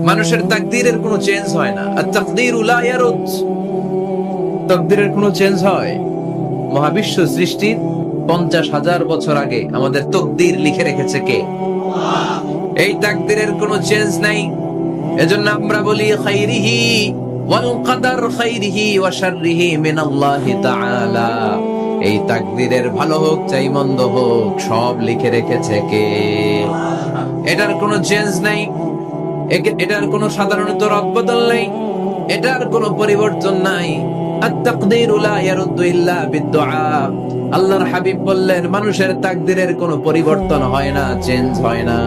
মানুষের তাকদীরের কোনো চেঞ্জ হয় না। আর তাকদীরু লা ইয়ারুদ, তাকদীরের কোনো চেঞ্জ হয়? মহাবিশ্ব সৃষ্টির 50,000 বছর আগে আমাদের তাকদীর লিখে রেখেছে কে? এই তাকদীরের কোনো চেঞ্জ নাই। এজন্য আমরা বলি খাইরিহি ওয়াল কদর, খাইরিহি ওয়া শাররিহি মিনাল্লাহি তাআলা। এই তাকদীরের ভালো হোক চাই মন্দ হোক, সব লিখে রেখেছে কে? এটার কোনো চেঞ্জ নাই, এটার কোনো সাধারণত রদবদল নেই, এটার কোনো পরিবর্তন নাই। আত-তাকদীরু লা ইয়ারুদ্দু ইল্লা বিদ-দুআ। আল্লাহর হাবিব বললেন, মানুষের তাকদীরের কোনো পরিবর্তন হয় না, চেঞ্জ হয় না।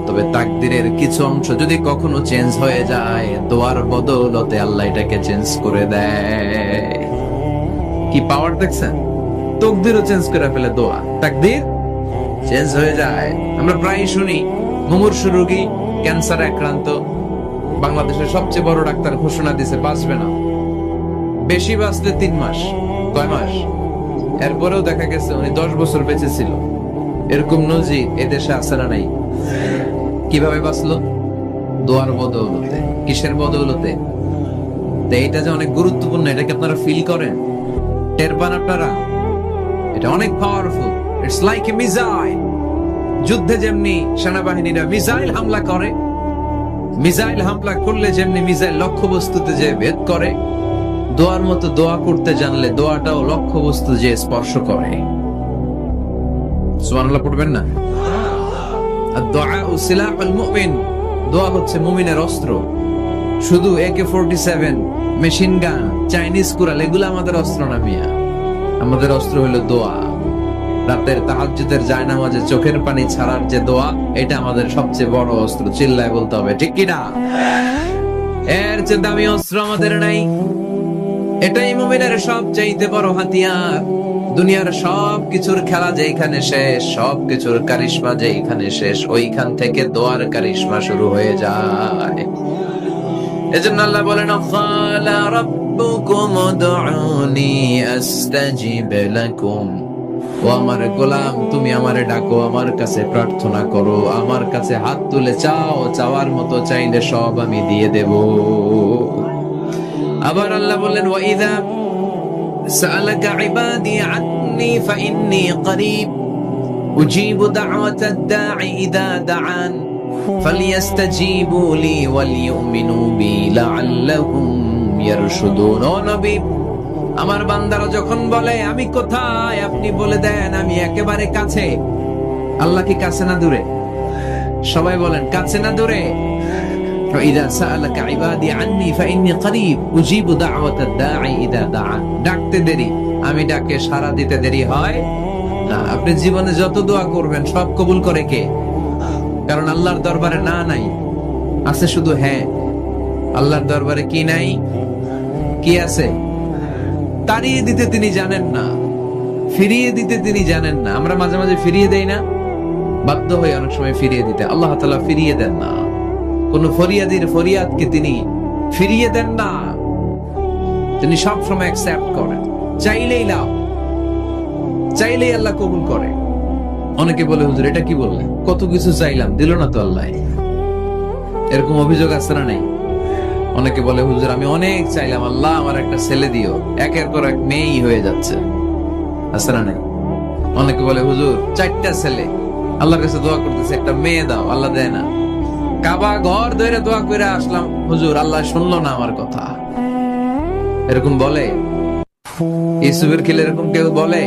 তবে তাকদীরের কিছু অংশ যদি কখনো চেঞ্জ হয়ে যায়, দোয়ার বদৌলতে আল্লাহ এটাকে চেঞ্জ করে দেয়। কি পাওয়ার দেখছেন? তাকদীরও চেঞ্জ করে ফেলে দোয়া, তাকদীর চেঞ্জ হয়ে যায়। আমরা প্রায় শুনি মুমূর্ষু রোগী, ক্যান্সারে আক্রান্ত, বাংলাদেশের সবচেয়ে বড় ডাক্তার ঘোষণা দিয়েছে বাঁচবে না, বেশি বাঁচলে 3 মাস। কয় মাস? এরপরেও দেখা গেছে উনি 10 বছর বেঁচে ছিল। এরকম নজির এদেশে আছে না নাই? কিভাবে বাঁচলো? দোয়ার বদৌলতে। কিসের বদৌলতে? এটা যে অনেক গুরুত্বপূর্ণ, এটাকে আপনারা ফিল করেন, টের পান আপনারা? এটা অনেক powerful. It's like a missile. যুদ্ধে যেমনি সেনাবাহিনীরা মিসাইল হামলা করে, মিসাইল হামলা করলে যেমনি মিসাইল লক্ষ্যবস্তুতে যে ভেদ করে, দোয়ার মতো দোয়া করতে জানলে দোয়াটাও লক্ষ্যবস্তু যে স্পর্শ করে। সুবহানাল্লাহ পড়বেন না? আর-দুআউ সিলাহুল মুমিন, দোয়া হচ্ছে মুমিনের অস্ত্র। শুধু AK-47, machine gun, Chinese Corel এগুলো আমাদের অস্ত্র না মিয়া। আমাদের অস্ত্র হলো দোয়া। রাতের তাহাজ্জুদের জায়নামাজে চোখের পানি ছাড়ার যে দোয়া, এটা আমাদের সবচেয়ে বড় অস্ত্র। চিল্লায় বলতে হবে, ঠিক কি না? এর চেয়ে দামি অস্ত্র আমাদের নাই। এটাই মুমিনের সবচাইতে বড় হাতিয়ার। দুনিয়ার সব কিছুর খেলা যেখানে শেষ, সব কিছুর কারিশমা যেখানে শেষ, ওইখান থেকে দোয়ার কারিশমা শুরু হয়ে যায়। এজন্য আল্লাহ বলেন, ক্বালা রাব্বুকুম উদউনি আস্তাজিব লাকুম। ও আমার গোলাম, তুমি আমারে ডাকো, আমার কাছে প্রার্থনা করো, আমার কাছে হাত তুলে চাও, চাওয়ার মতো চাইলে সব আমি দিয়ে দেব। আবার আল্লাহ বললেন, ওয়া ইযা সাআলাকা ইবাদি আন্নী ফাইন্নী করিব উজিবু দাওয়াতাদ দাঈ ইযা দাআন ফালইস্তাজিবু লি ওয়াল ইউমিনু বি লাআল্লাহুম ইয়ারশুদুন। ও নবী, আমার বান্দারা যখন বলে আমি কোথায়, আপনি বলে দেন আমি একেবারে কাছে। আল্লাহ কি কাছে না দূরে? সবাই বলেন, কাছে না দূরে? ইযা সাআলাকা ইবাদি আন্নী ফাইন্নী করিব উজিবু দাওয়াতাদ দাঈ ইযা দাআন। ডাকতে দেরি, আমি ডাকে সাড়া দিতে দেরি হয় না। আপনি জীবনে যত দোয়া করবেন সব কবুল করে কে? কারণ আল্লাহর দরবারে না নাই, আছে শুধু হ্যাঁ। আল্লাহর দরবারে কি নাই? কি আছে? তাড়িয়ে দিতে তিনি জানেন না, ফিরিয়ে দিতে তিনি জানেন না। আমরা মাঝে মাঝে ফিরিয়ে দেই না, বাধ্য হয়ে অনেক সময় ফিরিয়ে দিতে। আল্লাহ তাআলা ফিরিয়ে দেন না। কোন ফরিয়াদির ফরিয়াদকে তিনি ফিরিয়ে দেন না, তিনি সব সময় অ্যাকসেপ্ট করেন। চাইলেই লাও, চাইলেই আল্লাহ কবুল করে। অনেকে বলে, হুজুর এটা কি বললেন, কত কিছু চাইলাম দিল না তো আল্লাহ। এরকম অভিযোগ আছে না নাই? অনেকে বলে, হুজুর আমি অনেক চাইলাম, আল্লাহ আমার একটা ছেলে দিও, একের পর এক মেয়েই হয়ে যাচ্ছে। আছে না নাই? অনেকে বলে, হুজুর 4টা ছেলে, আল্লাহর কাছে দোয়া করতেছে একটা মেয়ে দাও, আল্লাহ দেয় না। কাবা ঘর ধরে দোয়া করে আসলাম, হুজুর আল্লাহ শুনলো না আমার কথা। এরকম বলে? ইউসুফের খিলে এরকম কেউ বলে?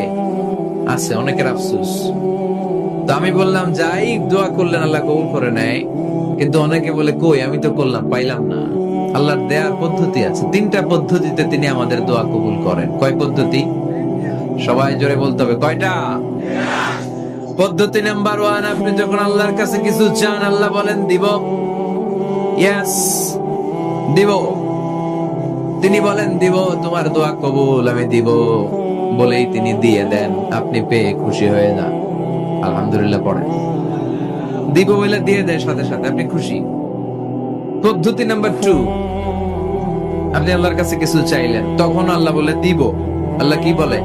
আছে, অনেকের আফসোস। তো আমি বললাম, যাই দোয়া করলেন আল্লাহ কবুল করে নেয়, কিন্তু অনেকে বলে, কই আমি তো করলাম পাইলাম না। আল্লাহর দেয়ার পদ্ধতি আছে, 3টা পদ্ধতিতে তিনি আমাদের দোয়া কবুল করেন। কয় পদ্ধতি? সবাই জোরে বলতে হবে, কয়টা? পদ্ধতি নাম্বার 1, আপনি যখন আল্লাহর কাছে কিছু চান, আল্লাহ বলেন দিব, ইয়েস দিব। তিনি বলেন দিব, তোমার দোয়া কবুল, আমি দিব, বলেই তিনি দিয়ে দেন। আপনি পেয়ে খুশি হয়ে যান, আলহামদুলিল্লাহ পড়েন। দিব বলে দিয়ে দেয় সাথে সাথে, আপনি খুশি। পদ্ধতি নাম্বার 2, আপনি আল্লাহর কাছে কিছু চাইলেন, তখন আল্লাহ বলে দিব। আল্লাহ কি বলে?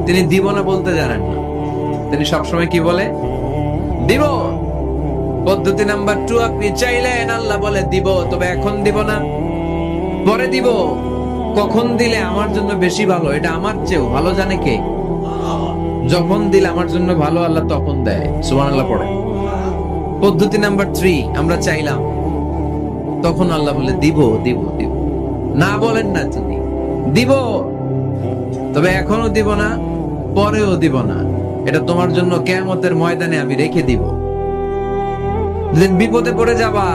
তিনি দিব না বলতে জানেন না, তিনি সবসময় কি বলে? দিব। পদ্ধতি নাম্বার 2, আপনি চাইলেন, আল্লাহ বলে দিব, তবে এখন দিব না, পরে দিব। কখন দিলে আমার জন্য বেশি ভালো, এটা আমার চেয়েও ভালো জানে কে? যখন দিলে আমার জন্য ভালো, আল্লাহ তখন দেয়। সুবহানাল্লাহ পড়ে। পদ্ধতি নাম্বার 3, আমরা চাইলাম, তখন আল্লাহ বলে দিব দিব দিব। না বলেন না তিনি, দিব, তবে এখনো দিব না, পরেও দিব না, এটা তোমার জন্য কিয়ামতের ময়দানে আমি রেখে দিব। যেদিন বিপদে পড়ে যাবা,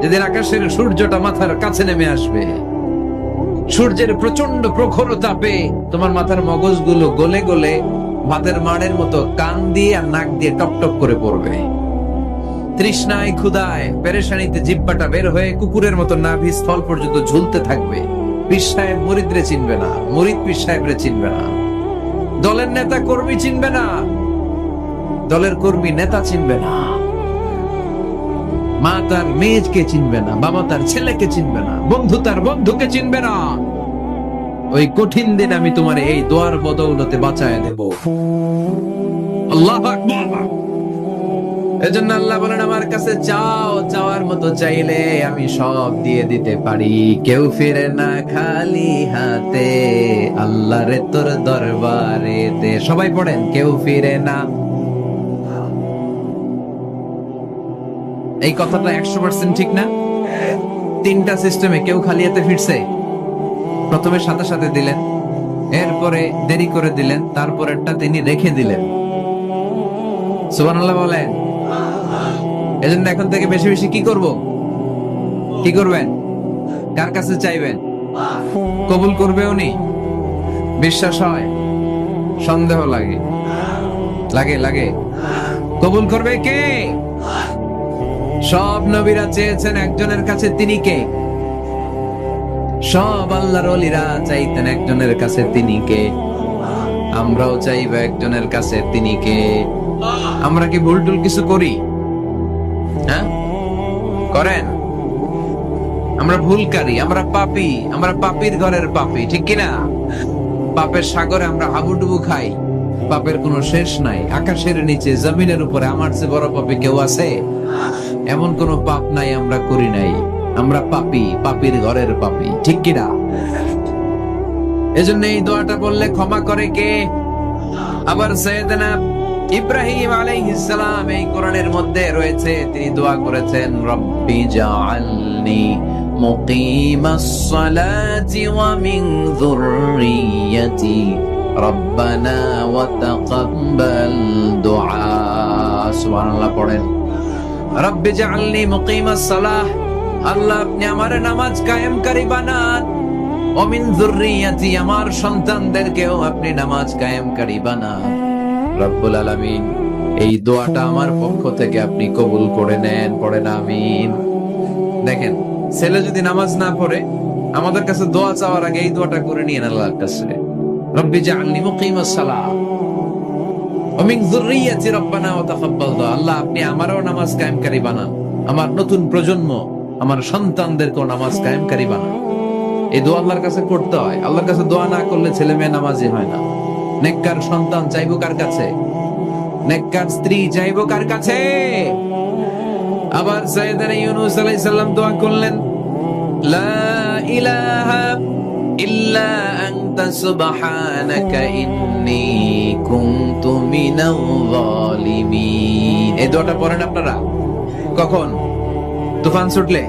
যেদিন আকাশের সূর্যটা মাথার কাছে নেমে আসবে, সূর্যের প্রচন্ড প্রখর তাপে তোমার মাথার মগজগুলো গলে গলে ভাতের মাড়ের মতো কান দিয়ে আর নাক দিয়ে টপ টপ করে পড়বে। তৃষ্ণায় ক্ষুধায় পেরেশানিতে জিহ্বাটা বের হয়ে কুকুরের মতো নাভি স্থল পর্যন্ত ঝুলতে থাকবে। পীর সাহেব মুরিদরে চিনবে না, মুরিদ পীর সাহেবরে চিনবে না, দলের নেতা কর্মী চিনবে না, দলের কর্মী নেতা চিনবে না, মা তার মেয়েকে চিনবে না, বাবা তার ছেলেকে চিনবে না, বন্ধু তার বন্ধুকে চিনবে না। ওই কঠিন দিন আমি তোমার এই দোয়ার বদৌলতে বাঁচায় দেব। আল্লাহু আকবার। এজন্য আল্লাহ বলেন, আমার কাছে চাও, চাওয়ার মতো চাইলে আমি সব দিয়ে দিতে পারি। কেউ ফিরে না খালি হাতে, আল্লাহরে তোর দরবারেতে। সবাই পড়েন, কেউ ফিরে না। এই কথাটা 100% ঠিক না? 3টা সিস্টেমে কেউ খালি হাতে ফিরছে? প্রথমে সাথে সাথে দিলেন, এরপরে দেরি করে দিলেন, তারপরেরটা তিনি রেখে দিলেন। সুবহানাল্লাহ বলেন। এজন্য এখন থেকে বেশি বেশি কি করব? কি করবেন? কার কাছে চাইবেন? কবুল করবে উনি? বিশ্বাস হয়? সন্দেহ লাগে? লাগে লাগে? কবুল করবে কে? সব নবীরা চেয়েছেন একজনের কাছে, তিনি কে? সব আল্লাহর ওলিরা চাইতেন একজনের কাছে, তিনি কে? আমরাও চাইবো একজনের কাছে, তিনি কে? আমরা কি ভুল টুল কিছু করি? হ্যাঁ, করেন? আমরা ভুলকারী, আমরা পাপী, আমরা পাপীর ঘরের পাপী, ঠিক কিনা? পাপের সাগরে আমরা হাবুডুবু খাই, পাপের কোনো শেষ নাই। আকাশের নিচে জমিনের উপরে আমার চেয়ে বড় পাপী কেউ আছে? এমন কোন পাপ নাই আমরা করি নাই। আমরা পাপী, পাপীর ঘরের পাপী, ঠিক কিনা? এজন্য এই দোয়াটা বললে ক্ষমা করে কে? আবার সাইয়েদনা ইব্রাহিম আলাইহিস সালাম এই কোরআনের মধ্যে রয়েছে, তিনি দোয়া করেছেন, রব্বি জাআলনি মুকিমাস সালাতি ওয়া মিন যুররিয়্যাতি রব্বানা ওয়া তাকাব্বাল দুআ। সুবহানাল্লাহ পড়েন। রব্বি জাআলনি মুকিমাস সালাহ, আল্লাহ আপনি আমার নামাজ কায়েমকারী বানান। ওয়া মিন যুররিয়্যাতি, আমার সন্তানদেরকেও আপনি নামাজ কায়েমকারী বানান। রব্বুল আলামিন, এই দোয়াটা আমার পক্ষ থেকে আপনি কবুল করে নেন। পড়েন আমিন। দেখেন, ছেলে যদি নামাজ না পড়ে, আমাদের কাছে দোয়া চাওয়ার আগে এই দোয়াটা করে নিয়েন আল্লাহর কাছে, রব্বি জাআলনি মুকিমাস সালাহ ওয়া মিন যুররিয়্যাতি রব্বানা ওয়া তাকাব্বাল দুআ। আল্লাহ আপনি আমারও নামাজ কায়েমকারী বানান, আমার নতুন প্রজন্ম, আমার সন্তানদেরকেও নামাজ কায়েমকারী বানান। এই দোয়া আল্লাহর কাছে করতে হয়। আল্লাহর কাছে দোয়া না করলে ছেলে মেয়ে নামাজি হয় না। নেককার সন্তান চাইবো কার কাছে? নেককার স্ত্রী চাইবো কার কাছে? আবার সাইয়েদনা ইউনূস আলাইহিস সালাম দোয়া করলেন, লা ইলাহা ইল্লা আনতা সুবহানাকা ইন্নী কুনতু মিনাল যালিমিন। এই দোয়াটা পড়েন আপনারা? কখন? তুফান ছুটলে?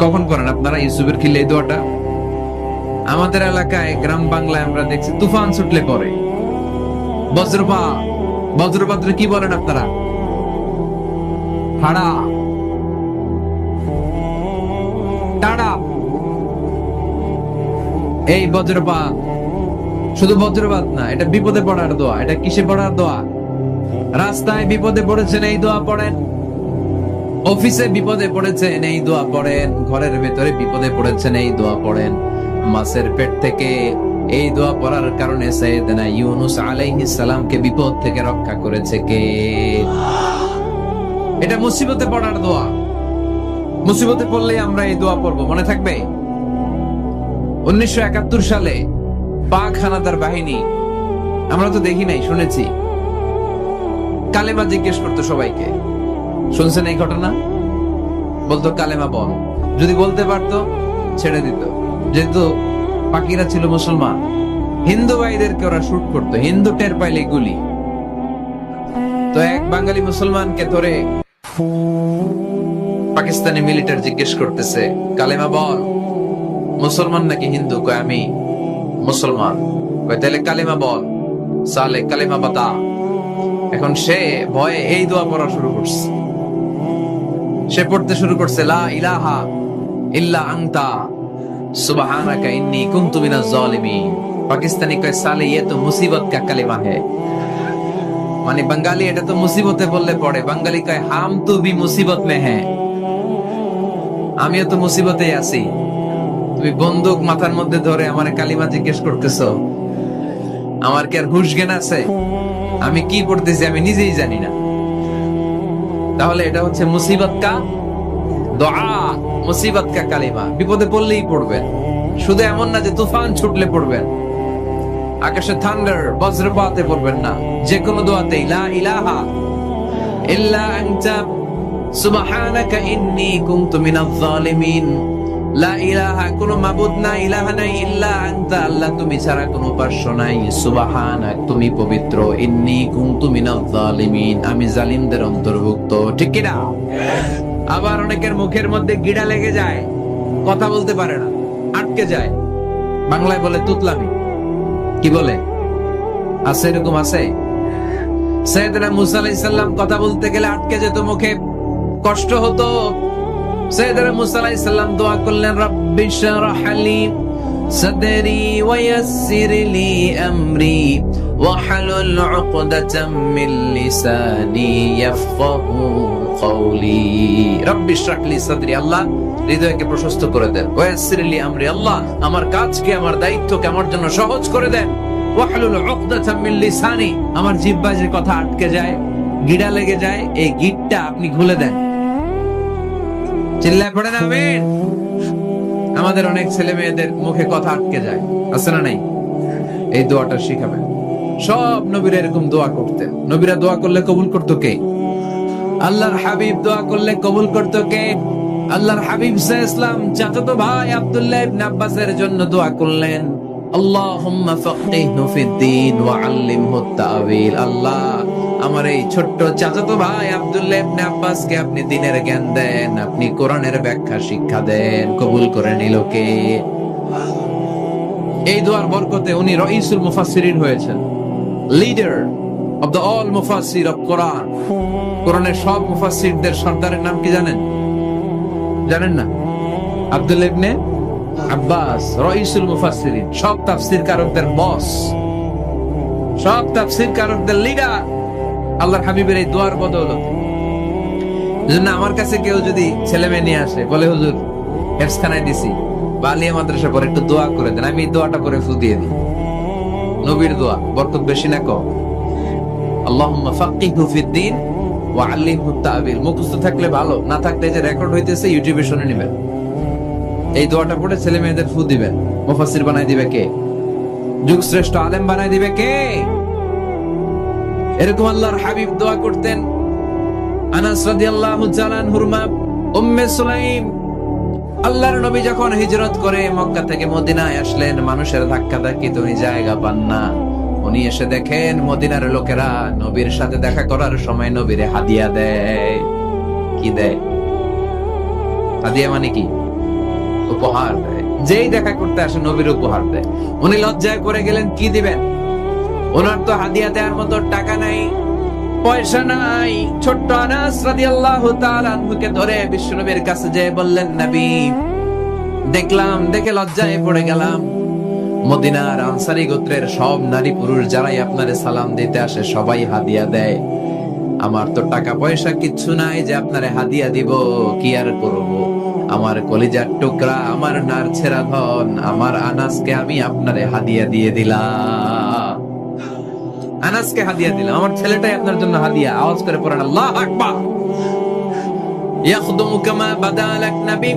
কখন পড়েন আপনারা ইউসুফের খিলে এই দোয়াটা? আমাদের এলাকায় গ্রাম বাংলায় আমরা দেখছি তুফান ছুটলে পরে। বজ্রপাত, বজ্রপাত্রে কি বলেন আপনারা? হাড়া, টাড়া। এই বজ্রপাত শুধু বজ্রপাত না, এটা বিপদে পড়ার দোয়া। এটা কিসে পড়ার দোয়া? রাস্তায় বিপদে পড়েছেন, এই দোয়া পড়েন। অফিসে বিপদে পড়েছেন, এই দোয়া পড়েন। ঘরের ভেতরে বিপদে পড়েছেন, এই দোয়া পড়েন। মাছের পেট থেকে এই দোয়া পড়ার কারণে সাইয়েদনা ইউনূস আলাইহিস সালামকে বিপদ থেকে রক্ষা করেছে কে? এটা মুসিবতে পড়ার দোয়া। মুসিবতে পড়লে আমরা এই দোয়া পড়বো, মনে থাকবে? 1971 সালে পাক হানাদার বাহিনী, আমরা তো দেখি নাই, শুনেছি, কালেমা জিজ্ঞেস করতো সবাইকে। শুনছেন এই ঘটনা? বলতো কালেমা বল, যদি বলতে পারতো ছেড়ে দিত। যেহেতু বাকিরা ছিল মুসলমান, হিন্দু ভাইদেরকে ওরা শুট করতো, হিন্দু টের পাইলে গুলি। তো এক বাঙালি মুসলমানকে ধরে পাকিস্তানি মিলিটারি জিজ্ঞেস করতেছে, কালেমা বল, মুসলমান নাকি হিন্দু? কয় আমি মুসলমান। কয় তাহলে কালেমা বল, সালে কালেমা বাতা। এখন সে ভয়ে এই দোয়া পড়া শুরু করছে। সে পড়তে শুরু করছে, লা ইলাহা ইল্লা আনতা সুবহানাকা ইন্নী কুনতু মিনাজ জালিমিন। পাকিস্তানি কয় সালে ये तो मुसीबत का कलेमा है। মানে বাঙালি এটা তো মুসিবতে বললে পড়ে, বাঙালি কয় হাম তো ভি মুসিবত মে হ্যাঁ, আমিও তো মুসিবতে আছি। তুমি বন্দুক মাথার মধ্যে ধরে আমার কালিমা জিজ্ঞেস করতেছো, আমার কি আর হুশ জ্ঞান আছে? আমি কি পড়তেছি আমি নিজেই জানি না। তাহলে এটা হচ্ছে মুসিবত কা দোয়া, মুসিবত কা কালিমা। বিপদে পড়লেই পড়বেন, শুধু এমন না যে তুফান ছুটলে পড়বেন, আকাশে থান্ডার বজ্রপাতে পড়বেন না। যে কোনো দোয়াতেই লা ইলাহা ইল্লা আনতা সুবহানাকা ইন্নী কুনতু মিনাজ জালিমিন। লা ইলাহা, কোনো মাবুদ নাই, ইলাহা নাই, ইল্লা আনতা, আল্লাহ তুমি ছাড়া কোনো উপাস্য নাই, সুবহানাক তুমি পবিত্র, ইন্নী কুনতু মিনাজ জালিমিন আমি জালিমদের অন্তর্ভুক্ত। ঠিক কি না? আবার অনেকের মুখের মধ্যে গিড়া লেগে যায়, কথা বলতে পারে না, আটকে যায়। বাংলায় বলে তুতলামি। কি বলে? আছে, এরকম আছে। সাইয়েদনা মুসা আলাইহিস সালাম কথা বলতে গেলে আটকে যেত, মুখে কষ্ট হতো। সাইয়েদনা মুসা আলাইহিস সালাম দোয়া করলেন, রাব্বি শরহ লি সাদরি ওয়া ইয়াসসির লি আমরি ওয়া হালুল উকদাতাম মিন লিসানি ইয়াফকাহু কওলি। রাব্বি শরহ লি সাদরি, আল্লাহ হৃদয়কে প্রশস্ত করে দেন। ওয়া ইয়াসসির লি আমরি, আল্লাহ আমার কাজকে, আমার দায়িত্বকে আমার জন্য সহজ করে দেন। ওয়া হালুল উকদাতাম মিন লিসানি, আমার জিহ্বায় যে কথা আটকে যায়, গিড়া লেগে যায়, এই গিটটা আপনি খুলে দেন। চিল্লায় পড়েন আমিন। আমাদের অনেক ছেলে মেয়েদের মুখে কথা আটকে যায়, আছে না নাই? এই দোয়াটা শিখাবেন। সব নবীরা এরকম দোয়া করতেন। নবীরা দোয়া করলে কবুল করতো কে? আল্লাহর হাবিব দোয়া করলে কবুল করতো কে? আল্লাহর হাবিব সাল্লাল্লাহু আলাইহি ওয়াসাল্লাম চাচাতো ভাই আব্দুল্লাহ ইবনে আব্বাসের জন্য দোয়া করলেন, আল্লাহুম্মা ফাক্কিহহু ফিদ-দীন ওয়া আল্লিমহু আত-তা'ওয়িল। আল্লাহ আমার এই ছোট্ট চাচাতো ভাই আব্দুল্লাহ ইবনে আব্বাসকে আপনি দ্বীনের জ্ঞান দেন, আপনি কোরআনের ব্যাখ্যা শিক্ষা দেন। কবুল করে নিল কে? এই দোয়ার বরকতে উনি রাইসুল মুফাসসিরিন হয়েছেন, লিডার অফ দ্য অল মুফাসসির অফ কোরআন। কোরআনের সব মুফাসসিরদের সর্দারের নাম কি জানেন? জানেন না? আব্দুল্লাহ ইবনে আব্বাস রাইসুল মুফাসসিরিন, সব তাফসীর কারকদের বস, সব তাফসীর কারকদের লিডার। আল্লাহর হাবিবের এই দোয়ার বদৌলতে। এজন্য আমার কাছে কেউ যদি ছেলে মেয়ে নিয়ে আসে, বলে হুজুর হেফজখানায় দিছি বা আলিয়া মাদ্রাসা পরে একটু দোয়া করে দেন, আমি এই দোয়াটা করে ফুদিয়ে দিই। নবীর দোয়া, বরকত বেশি না কম? আল্লাহুম্মা ফাক্কিহহু ফিদ-দীন ওয়া আল্লিমহু আত-তা'ওয়িল। মুখস্থ থাকলে ভালো, না থাকলে যে রেকর্ড হইতেছে ইউটিউবে শুনে নেবেন। এই দোয়াটা পড়ে ছেলে মেয়েদের ফু দিবেন। মুফাসসির বানাই দিবে কে? যুগ শ্রেষ্ঠ আলেম বানাই দিবে কে? এরকম আল্লাহর হাবিব দোয়া করতেন। আনাস রাদিয়াল্লাহু তাআলা আনহুর মা উম্মে সুলাইম, আল্লাহর নবী যখন হিজরত করে মক্কা থেকে মদিনায় আসলেন, মানুষের ধাক্কা ধাক্কিতে উনি জায়গা পান না। উনি এসে দেখেন মদিনার লোকেরা নবীর সাথে দেখা করার সময় নবীরে হাদিয়া দেয়। কি দেয়? হাদিয়া মানে কি? উপহার দেয়। যেই দেখা করতে আসে নবীর উপহার দেয়। উনি লজ্জায় পড়ে গেলেন, কি দিবেন? ওনার তো হাদিয়া দেওয়ার মতো টাকা নাই, পয়সা নাই। ছোট্ট আনাস রাদিয়াল্লাহু তাআলা আনহুকে ধরে বিশ্বনবীর কাছে যেয়ে বললেন, নবী দেখলাম, দেখে লজ্জায় পড়ে গেলাম, মদিনার আনসারী গোত্রের সব নারী পুরুষ যারাই আপনারে সালাম দিতে আসে সবাই হাদিয়া দেয়। আমার তো টাকা পয়সা কিচ্ছু নাই যে আপনারে হাদিয়া দিব, কি আর করব? আমার কলিজার টুকরা, আমার নারছেরা ধন, আমার আনাসকে আমি আপনারে হাদিয়া দিয়ে দিলাম। আনাসকে হাদিয়া দিলাম, আমার ছেলেটাই আপনার জন্য হাদিয়া। আওয়াজ করে পড়েন আল্লাহু আকবার। ইয়াখদুমু কামা বাদালাক নবী,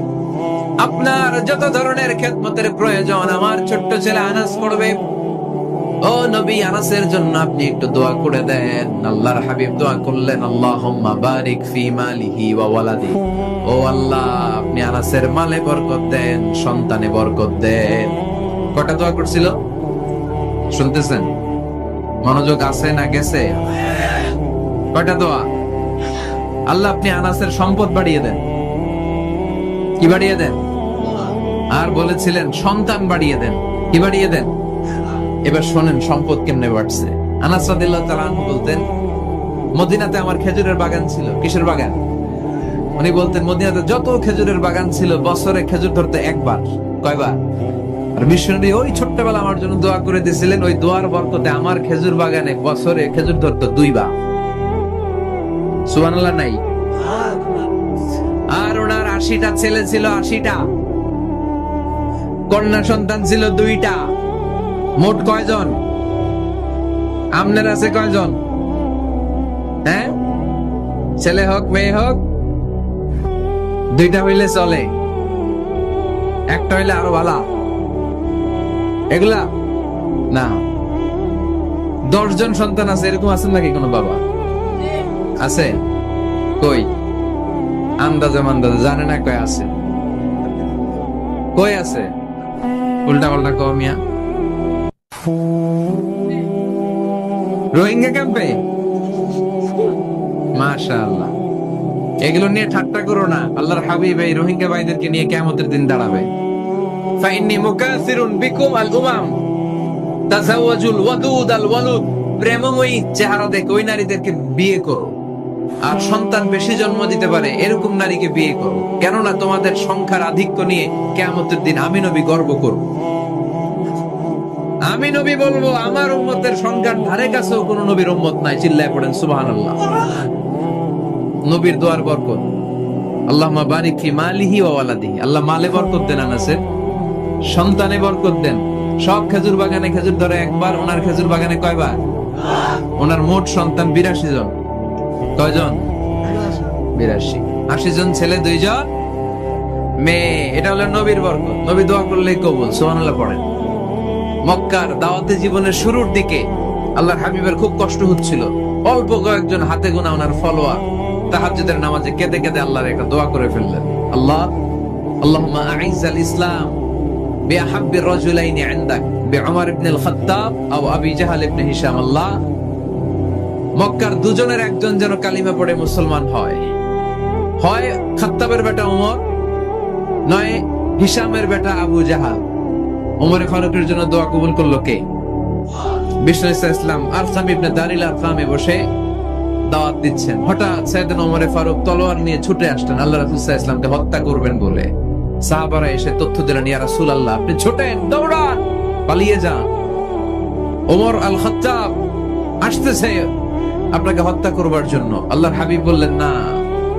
আপনার যত ধরনের খেদমতের প্রয়োজন আমার ছোট্ট ছেলে আনাস করবে। ও নবী, আনাসের জন্য আপনি একটু দোয়া করে দেন। আল্লাহর হাবিব দোয়া করলেন, আল্লাহুম্মা বারিক ফি মালিহি ওয়া ওয়ালাদি। ও আল্লাহ, আপনি আনাসের মালে বরকত দেন, সন্তানে বরকত দেন। কটা দোয়া করছিল শুনতেছেন? মনোযোগ আছে না গেছে? কটা দোয়া? আল্লাহ আপনি আনাসের সম্পদ বাড়িয়ে দেন। কি বাড়িয়ে দেন? আর বলেছিলেন সন্তান বাড়িয়ে দেন। কি বাড়িয়ে দেন? এবার শোনেন সম্পদ কেমনে বাড়ছে। আনাস রাদিয়াল্লাহু তাআলা আনহু বলতেন, মদিনাতে আমার খেজুরের বাগান ছিল। কিসের বাগান? উনি বলতেন মদিনাতে যত খেজুরের বাগান ছিল বছরে খেজুর ধরতে একবার। কয়বার? আর মিশনারি ওই ছোট্টবেলা আমার জন্য দোয়া করে দিয়েছিলেন, ওই দোয়ার বরকতে আমার খেজুর বাগানে বছরে খেজুর ধরতো 2 বার। সুবহানাল্লাহ নাই? আর ওনার 80টা ছেলে ছিল, 80টা কন্যা সন্তান ছিল 2টা। মোট কয়জন? আপনার আছে কয়জন? হ্যাঁ, ছেলে হোক মেয়ে হোক, 2টা হইলে চলে, একটা হইলে আরো ভালো। এগুলা না, 10 জন সন্তান আছে, এরকম আছেন নাকি কোনো বাবা? আছে? কই? আন্দাজে মান্দাজে জানে না কয় আছে। কই আছে? উল্টা পাল্টা কও মিয়া। রোহিঙ্গা ক্যাম্পে? মাশাআল্লাহ। এগুলো নিয়ে ঠাট্টা করো না। আল্লাহর হাবিব এই রোহিঙ্গা ভাইদেরকে নিয়ে কিয়ামতের দিন দাঁড়াবে। ফাইন্নী মুকাসিরুন বিকুম আল উমাম তাজাওয়াজুল ওয়াদুদ আল ওয়ালুদ। প্রেমময়ী চেহারা দেখে ওই নারীদেরকে বিয়ে করো, আর সন্তান বেশি জন্ম দিতে পারে এরকম নারীকে বিয়ে করো, কেননা তোমাদের সংখ্যার আধিক্য নিয়ে কিয়ামতের দিন আমি নবী গর্ব করব। আমি নবী বলবো আমার উম্মতের সংখ্যার ধারে কাছেও কোন নবীর উম্মত নাই। চিল্লায় পড়েন সুবহানাল্লাহ। নবীর দোয়ার বরকত। আল্লাহুম্মা বারিক ফি মালিহি ওয়া ওয়ালাদিহি। আল্লাহ মালে বরকত দেন, আনাসের সন্তানে বরকত দেন। সব খেজুর বাগানে খেজুর ধরে একবার, ওনার খেজুর বাগানে কয়বার? ওনার মোট সন্তান 82 জন। কয়জন? 82। 80 জন ছেলে, 2 জন মেয়ে। এটা হলো নবীর বরকত। নবী দোয়া করলেই কবুল। সুবহানাল্লাহ পড়েন। মক্কার দাওয়াতে জীবনের শুরুর দিকে আল্লাহর হাবিবের খুব কষ্ট হচ্ছিল। অল্প কয়েকজন হাতে গোনা ওনার ফলোয়ার তাহাজ্জুদের নামাজে কেঁদে কেঁদে আল্লাহর একটা দোয়া করে ফেললেন। আল্লাহুম্মা আইজ্জাল ইসলাম বিআহাব্বির রাজুলাইনি ইনদাক বিউমর ইবনে আল খাত্তাব আও আবি জাহল ইবনে হিশাম। আল্লাহ, মক্কার দুজনের একজন যেন কালিমা পড়ে মুসলমান হয়। হয় খাত্তাবের বেটা ওমর, নয় হিশামের বেটা আবু জাহাল। ওমরে ফারুকের জন্য দোয়া কবুল করলো কে? বিষ্ণু ইসলাম আরকাম ইবনে দারিল আরকামে বসে দাওয়াত দিচ্ছেন। হঠাৎ সাইয়েদনা ওমরে ফারুক তলোয়ার নিয়ে ছুটে আসলেন আল্লাহ রাসূল সাল্লাল্লাহু আলাইহি ওয়াসাল্লামকে হত্যা করবেন বলে। সাহাবারা এসে তথ্য দিলেন, ইয়া রাসূলুল্লাহ, আপনি ছোটেন, দৌড়ান, পালিয়ে যান। ওমর আল খাত্তাব আসতেছে আপনাকে হত্যা করবার জন্য। আল্লাহর হাবিব বললেন, না,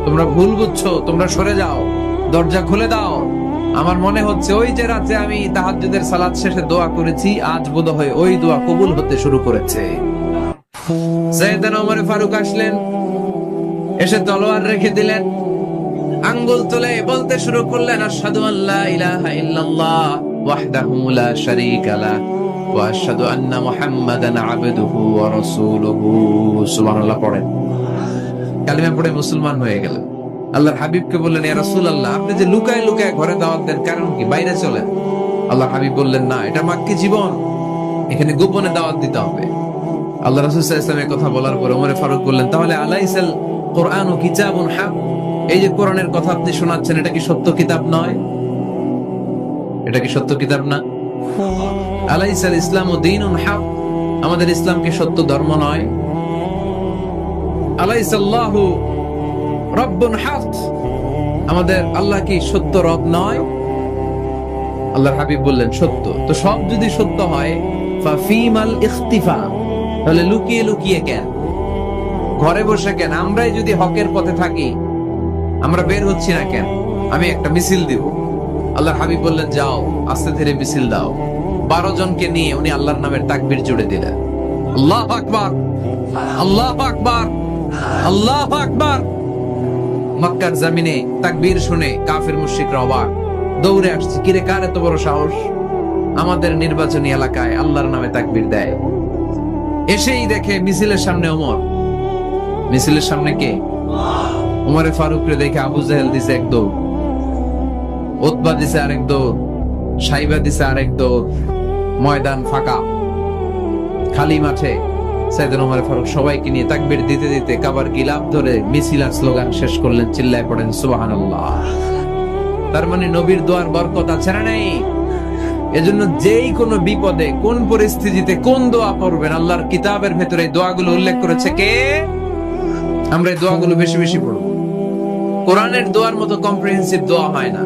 তোমরা ভুল বুঝছো, তোমরা সরে যাও, দরজা খুলে দাও। আমার মনে হচ্ছে ওই যে রাতে আমি তাহাজ্জুদের সালাত শেষে দোয়া করেছি, আজ বোধহয় ওই দোয়া কবুল হতে শুরু করেছে। সাইয়েদনা ওমর ফারুক আসলেন, এসে তলোয়ার রেখে দিলেন, আঙ্গুল তুলে বলতে শুরু করলেন, আশহাদু আল্লা ইলাহা ইল্লাল্লাহ ওয়াহদাহু লা শারীকা লাহু ওয়া আশহাদু আন্না মুহাম্মাদান আবদুহু ওয়া রাসূলুহু। সুবহানাল্লাহ পড়েন। কালিমা পড়ে মুসলমান হয়ে গেলেন। আল্লাহর হাবিবকে বললেন, ইয়া রাসূলুল্লাহ, আপনি যে লুকায় লুকায় ঘরে দাওয়াত দেন, কারণ কি? বাইরে চলেন। আল্লাহর হাবিব বললেন, না, এটা মাক্কি জীবন, এখানে গোপনে দাওয়াত দিতে হবে। আল্লাহ রাসূল সাল্লাল্লাহু আলাইহি ওয়াসাল্লামের কথা বলার পর ওমর ফারুক বললেন, তাহলে আলাইসাল কুরআনু কিতাবুন হক, এই যে কোরআনের কথা আপনি শোনাচ্ছেন, এটা কি সত্য কিতাব নয়? এটা কি সত্য কিতাব না? আলাইসাল ইসলামু দীনুন হক, আমাদের ইসলাম কি সত্য ধর্ম নয়? আলাইসাল্লাহু রব্বুন হক, আমাদের আল্লাহ কি সত্য রব নয়? আল্লাহর হাবিব বললেন, সত্য। তো সব যদি সত্য হয়, ফাফিমাল ইখতিফা, তাহলে লুকিয়ে লুকিয়ে কেন? ঘরে বসে কেন? আমরাই যদি হকের পথে থাকি, আমরা বের হচ্ছি না কেন? আমি একটা মিছিল দিব। আল্লাহর হাবিব বললেন, যাও, আস্তে ধীরে মিছিল দাও। 12 জনকে নিয়ে উনি আল্লাহর নামের তাকবীর জুড়ে দিলেন। আল্লাহু আকবার, আল্লাহু আকবার, আল্লাহু আকবার। মক্কার জমিনে তাকবীর শুনে কাফির মুশরিকরা অবাক, দৌড়ে আসছে, কিরে কার এত বড় সাহস? আমাদের নির্বাচনী এলাকায় আল্লাহর নামে তাকবীর দেয়, এসেই দেখে মিছিলের সামনে ওমর, মিছিলের সামনে কে? উমরে ফারুকরে দেখে আবু জাহেল দিছে এক দৌড়, উতবা দিছে আরেক দৌড়, সাইবা দিছে আরেক দৌড়, ময়দান ফাঁকা, খালি মাঠে সাইয়েদনা উমর ফারুক সবাইকে নিয়ে তাকবীর দিতে দিতে কাবার গিলাফ ধরে মিছিল আর স্লোগান শেষ করলেন, চিল্লায় পড়েন সুবহানাল্লাহ। তার মানে নবীর দোয়ার বরকত আছে না নাই? এজন্য যেই কোনো বিপদে কোন পরিস্থিতিতে কোন দোয়া পড়বেন, আল্লাহর কিতাবের ভেতরে এই দোয়াগুলো উল্লেখ করেছে কে? আমরা এই দোয়াগুলো বেশি বেশি পড়ব। কোরআনের দোয়ার মতো কম্প্রিহেন্সিভ দোয়া হয় না।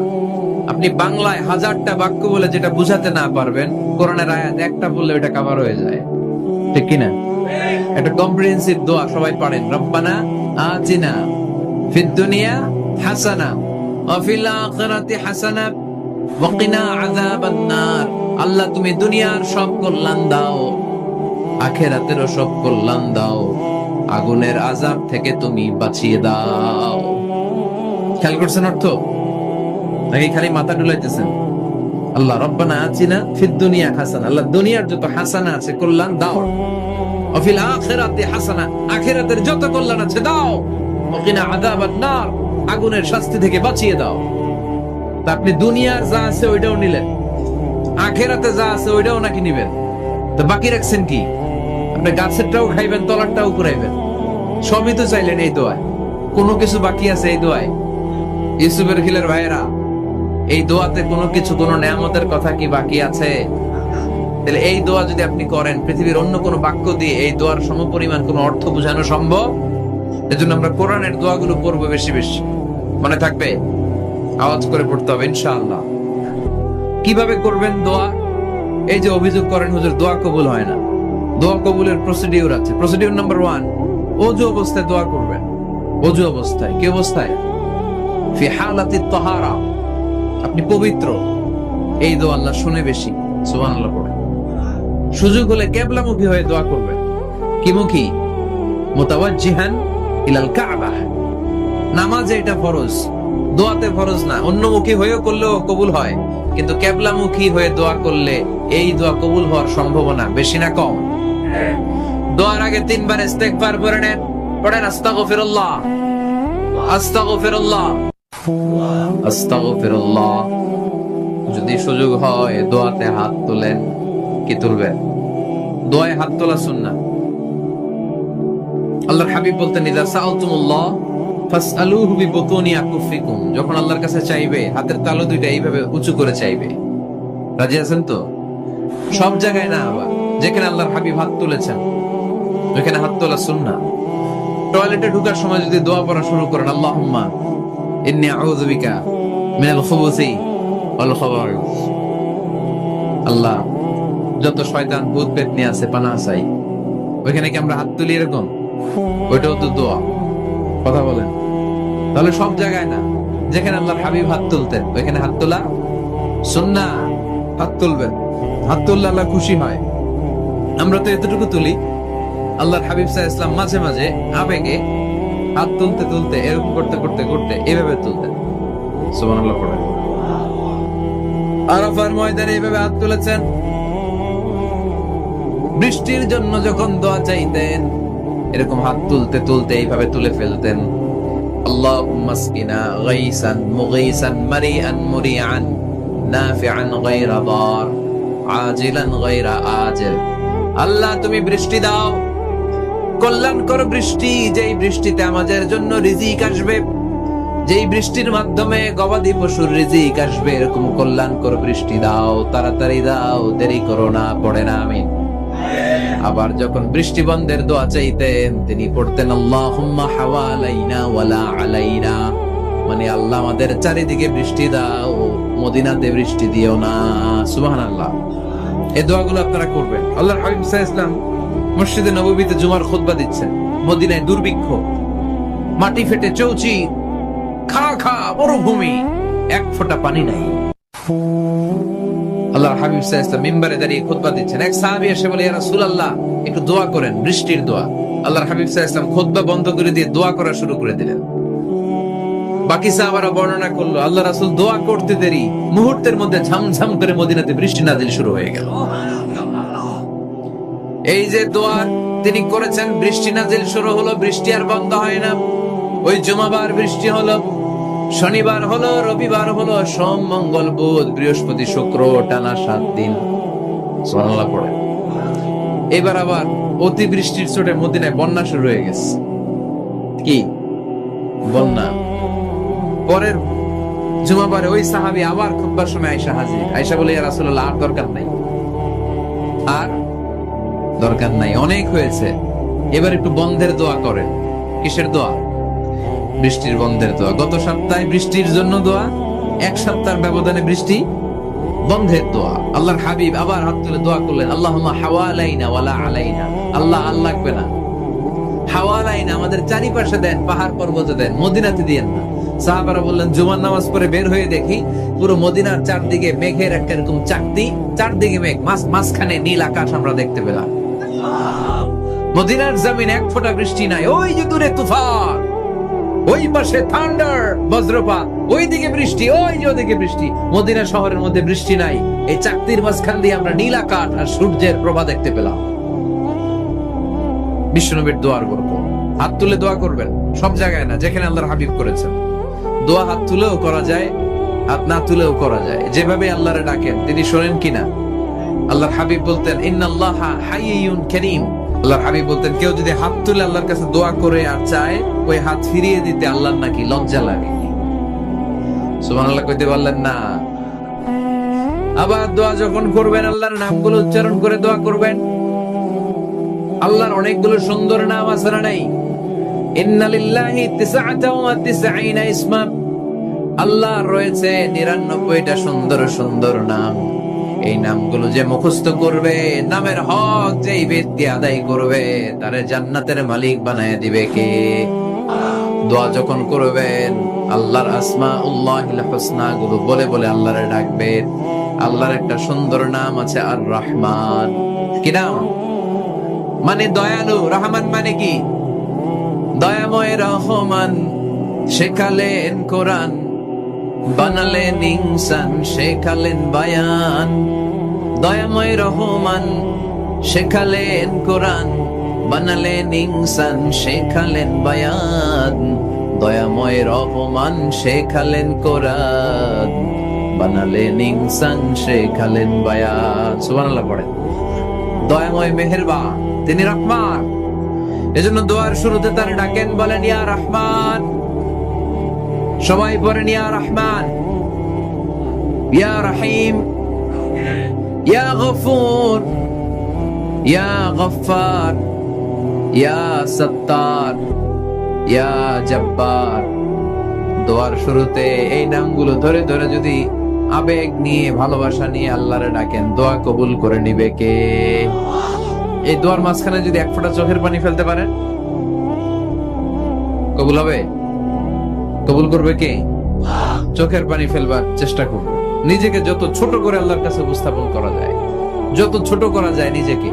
আপনি বাংলায় 1000টা বাক্য বলে যেটা বুঝাতে না পারবেন, কোরআনের আয়াত একটা বললে ওটা কভার হয়ে যায়, ঠিক কি না? একটা কম্প্রিহেন্সিভ দোয়া সবাই পড়েন, রব্বানা আতিনা ফিদ দুনিয়া হাসানা ওয়া ফিল আখিরাতি হাসানা ওয়া কিনা আযাবান নার। আল্লাহ তুমি দুনিয়ার সব কল্যাণ দাও, আখিরাতেরও সব কল্যাণ দাও, আগুনের আযাব থেকে তুমি বাঁচিয়ে দাও। খেয়াল করছেন অর্থ নাকি খালি মাথা ডুলাইতেছেন? আল্লাহ রব্বানা আতিনা ফিদ দুনিয়া হাসানা, আল্লাহ দুনিয়ার যত হাসানা আছে কল্যাণ দাও, ওয়া ফিল আখিরাতি হাসানা, আখিরাতের যত কল্যাণ আছে দাও, ওয়া কিনা আযাবান নার, আগুনের শাস্তি থেকে বাঁচিয়ে দাও। তা আপনি দুনিয়ার যা আছে ওইটাও নিলেন, আখিরাতে যা আছে ওইটাও নাকি নিবেন, তো বাকি রাখছেন কি? আপনি গাছেরটাও খাইবেন, তলারটাও কুড়াইবেন, সবই তো চাইলেন এই দোয়ায়, কোনো কিছু বাকি আছে এই দোয়ায়? ইউসুফের খিলের ভাইয়েরা, এই দোয়াতে কোনো কিছু, কোনো নেয়ামতের কথা কি বাকি আছে? তাহলে এই দোয়া যদি আপনি করেন, পৃথিবীর অন্য কোনো বাক্য দিয়ে এই দোয়ার সমপরিমাণ কোনো অর্থ বোঝানো সম্ভব? এজন্য আমরা কোরআনের দোয়াগুলো পড়বো বেশি বেশি। মনে থাকবে? আওয়াজ করে পড়তে হবে ইনশাআল্লাহ। কিভাবে করবেন দোয়া? এই যে অভিযোগ করেন হুজুর দোয়া কবুল হয় না, দোয়া কবুলের প্রসিডিউর আছে। প্রসিডিউর নাম্বার 1, ওযু অবস্থায় দোয়া করবেন। ওযু অবস্থায়, কি অবস্থায়? ফি হালাতিত তাহারা, আপনি পবিত্র, এই দোয়া আল্লাহ শুনে বেশি, সুবহানাল্লাহ পড়েন। সুযোগ হলে কিবলামুখী হয়ে দোয়া করবেন। কি মুখী? মুতাওয়াজ্জিহান ইলাল কাবা। নামাজে এটা ফরজ, দোয়াতে ফরজ না। অন্যমুখী হয়েও করলেও কবুল হয়, কিন্তু কিবলামুখী হয়ে দোয়া করলে এই দোয়া কবুল হওয়ার সম্ভাবনা বেশি না কম? দোয়ার আগে 3 বার ইস্তেগফার পড়ে নেন, পড়েন আস্তাগফিরুল্লাহ, আস্তাগফিরুল্লাহ, আস্তাগফিরুল্লাহ। যদি সুযোগ হয় দোয়াতে হাত তোলেন। কি তুলবেন? দোয়ায় হাত তোলা সুন্নাহ। আল্লাহর হাবিব বলতেন, ইযা সাআলতুমুল্লাহ ফাসআলুহু বিবুতুনি আকুফিকুম, যখন আল্লাহর কাছে চাইবে হাতের তালু দুইটা এইভাবে উঁচু করে চাইবে। রাজি আছেন তো? সব জায়গায় না, আবার যেখানে আল্লাহর হাবিব হাত তুলেছেন ওখানে হাত তোলা সুন্নাহ। টয়লেটে ঢোকার সময় যদি দোয়া পড়া শুরু করেন, আল্লাহুম্মা ইন্নী আউযু বিকা মিনাল খুবুসি ওয়াল খাবাইস, আল্লাহ যত শয়তান ভূত পেতনি আছে পানাহ চাই, ওইখানে কি আমরা হাত তুলি এরকম? ওইটাও তো দোয়া। কথা বলেন? তাহলে সব জায়গায় না, যেখানে আল্লাহর হাবিব হাত তুলতেন ওইখানে হাত তোলা সুন্নাহ। হাত তুলবেন, হাত তুললে আল্লাহ খুশি হয়। আমরা তো এতটুকু তুলি, আল্লাহর হাবিব সাল্লাল্লাহু আলাইহি ওয়াসাল্লাম মাঝে মাঝে আবেগে হাত তুলতে তুলতে এরকম করতে করতে করতে এভাবে তুলতেন। সুবহানাল্লাহ পড়েন। আরাফার ময়দানে এভাবে হাত তুলেছেন। বৃষ্টির জন্য যখন দোয়া চাইতেন এরকম হাত তুলতে তুলতে এইভাবে তুলে ফেলতেন। আল্লাহুম্মা আসকিনা গাইসান মুগীসান মারিআন মুরিআন নাফিআন গায়রা দার আজিলান গায়রা আজিল। আল্লাহ তুমি বৃষ্টি দাও, কল্যাণকর বৃষ্টি, যেই বৃষ্টিতে আমাদের জন্য রিজিক আসবে, যেই বৃষ্টির মাধ্যমে গবাদি পশুর রিজিক আসবে, এরকম কল্যাণকর বৃষ্টি দাও, তাড়াতাড়ি দাও, দেরি করো না। পড়ে না আমিন। আবার যখন বৃষ্টি বন্ধের দোয়া চাইতেন তিনি পড়তেন আল্লাহুম্মা হাওয়ালাইনা ওয়ালা আলাইনা, মানে আল্লাহ আমাদের চারিদিকে বৃষ্টি দাও, মদিনাতে বৃষ্টি দিও না। সুবহানাল্লাহ। এই দোয়াগুলো আপনারা করবেন। আল্লাহর হাবিব সাল্লাল্লাহু আলাইহি ওয়াসাল্লাম মসজিদে নববীতে জুমার খুতবা দিচ্ছেন। মদিনায় দুর্ভিক্ষ, মাটি ফেটে চৌচি, খা খা মরুভূমি, এক ফোঁটা পানি নাই। আল্লাহর হাবিব সাল্লাল্লাহু আলাইহি ওয়াসাল্লাম মিম্বারে দাঁড়িয়ে খুতবা দিচ্ছেন। এক সাহাবী এসে বলে, ইয়া রাসূলুল্লাহ একটু দোয়া করেন, বৃষ্টির দোয়া। আল্লাহর হাবিব সাল্লাল্লাহু আলাইহি ওয়াসাল্লাম খুতবা বন্ধ করে দিয়ে দোয়া করা শুরু করে দিলেন। বাকি সাহাবারা বর্ণনা করলো আল্লাহ রাসূল দোয়া করতে দেরি মুহূর্তের মধ্যে ঝমঝম করে মদিনাতে বৃষ্টি নাজিল শুরু হয়ে গেল। এই যে দোয়া তিনি করেছেন, বৃষ্টি নাজিল শুরু হলো, বৃষ্টি আর বন্ধ হয় না। ওই জুমাবার বৃষ্টি হলো, শনিবার হলো, রবিবার হলো, সোম মঙ্গল বুধ বৃহস্পতি শুক্র, টানা 7 দিন। সুবহানাল্লাহ পড়ে। এবার আবার অতি বৃষ্টির চোটে মদিনায় বন্যা শুরু হয়ে গেছে। কি বন্যা? পরের জুমাবারে ওই সাহাবী আবার খুতবার সময় আয়েশা হাজির। আয়েশা বলে, ইয়া রাসূলুল্লাহ, আর দরকার নাই, আর দরকার নাই, অনেক হয়েছে, এবার একটু বন্ধের দোয়া করেন। কিসের দোয়া? বৃষ্টির বন্ধের দোয়া। গত সপ্তাহে বৃষ্টির জন্য দোয়া, এক সপ্তাহের ব্যবধানে বৃষ্টি বন্ধের দোয়া। আল্লাহর হাবিব আবার হাত তুলে দোয়া করলেন, আল্লাহুম্মা হাওয়ালাইনা ওয়ালা আলাইনা। আল্লাহ আর লাগবে না, হাওয়ালাইনা, আমাদের চারিপাশে দেন, পাহাড় পর্বতে দেন, মদিনাতে দিয়েন না। সাহাবারা বললেন, জুমার নামাজ পড়ে বের হয়ে দেখি পুরো মদিনার চারদিকে মেঘের একটা এরকম চাকতি, চারদিকে মেঘ, মাঝখানে নীল আকাশ আমরা দেখতে পেলাম। মদিনার জমিন এক ফোঁটা বৃষ্টি নাই। ওই যে দূরে তুফান, ওই পাশে থান্ডার, বজ্রপাত, ওই দিকে বৃষ্টি, ওই যে ওদিকে বৃষ্টি। মদিনা শহরের মধ্যে বৃষ্টি নাই, এই চাকতির মাঝখান দিয়ে আমরা নীল আকাশ আর সূর্যের প্রভা দেখতে পেলাম। বিশ্বনবীর দোয়ার গল্প। হাত তুলে দোয়া করবেন, সব জায়গায় না, যেখানে আল্লাহর হাবিব করেছেন। দোয়া হাত তুলেও করা যায়, হাত না তুলেও করা যায়। যেভাবে আল্লাহরে ডাকেন তিনি শোনেন কিনা। আল্লাহর হাবিব বলতেন, ইন্নাল্লাহা হাইয়ুন কারীম। আল্লাহর হাবিব বলতেন, কেউ যদি হাত তুলে আল্লাহর কাছে দোয়া করে আর চায়, ওই হাত ফিরিয়ে দিতে আল্লাহর নাকি লজ্জা লাগে। সুবহানাল্লাহ কইতে পারলেন না? আবার দোয়া যখন করবেন আল্লাহর নামগুলো উচ্চারণ করে দোয়া করবেন। আল্লাহর অনেকগুলো সুন্দর নাম আছে না নাই? ইন্নালিল্লাহি 99 ইসমা। আল্লাহর রয়েছে 99টা সুন্দর সুন্দর নাম। এই নামগুলো যে মুখস্থ করবে, নামের হক যেই ব্যক্তি আদায় করবে, তারে জান্নাতের মালিক বানায় দিবে কে? দোয়া যখন করবেন আল্লাহর আসমাউল্লাহিল হুসনা গুলো বলে বলে আল্লাহরে ডাকবেন। আল্লাহর একটা সুন্দর নাম আছে আর রহমান। কি নাম? মানে দয়ালু। রহমান মানে কি? দয়াময়। রহমান শেখালেন কোরআন, বানালেন ইনসান, শেখালেন বায়ান। দয়াময় রহমান শেখালেন কোরআন, বানালেন ইনসান, শেখালেন বায়ান। দয়াময় রহমান শেখালেন কোরআন, বানালেন ইনসান, শেখালেন বায়ান। সুবহানাল্লাহ পড়েন। দয়াময় মেহেরবান, তিনি রহমান। এজন্য দোয়ার শুরুতে তার ডাকেন, বলেন ইয়া রহমান। সবাই পড়েন ইয়া রহমান, ইয়া রহিম, ইয়া গফুর, ইয়া গফফার, ইয়া সত্তার, ইয়া জব্বার। দোয়ার শুরুতে এই নামগুলো ধরে ধরে যদি আবেগ নিয়ে, ভালোবাসা নিয়ে আল্লাহরে ডাকেন, দোয়া কবুল করে নিবে কে? এই দোয়ার মাঝখানে যদি এক ফোঁটা চোখের পানি ফেলতে পারেন, কবুল হবে? কবুল করবে কে? চোখের পানি ফেলবার চেষ্টা করবে। নিজেকে যত ছোট করে আল্লাহর কাছে উপস্থাপন করা যায়, যত ছোট করা যায় নিজেকে।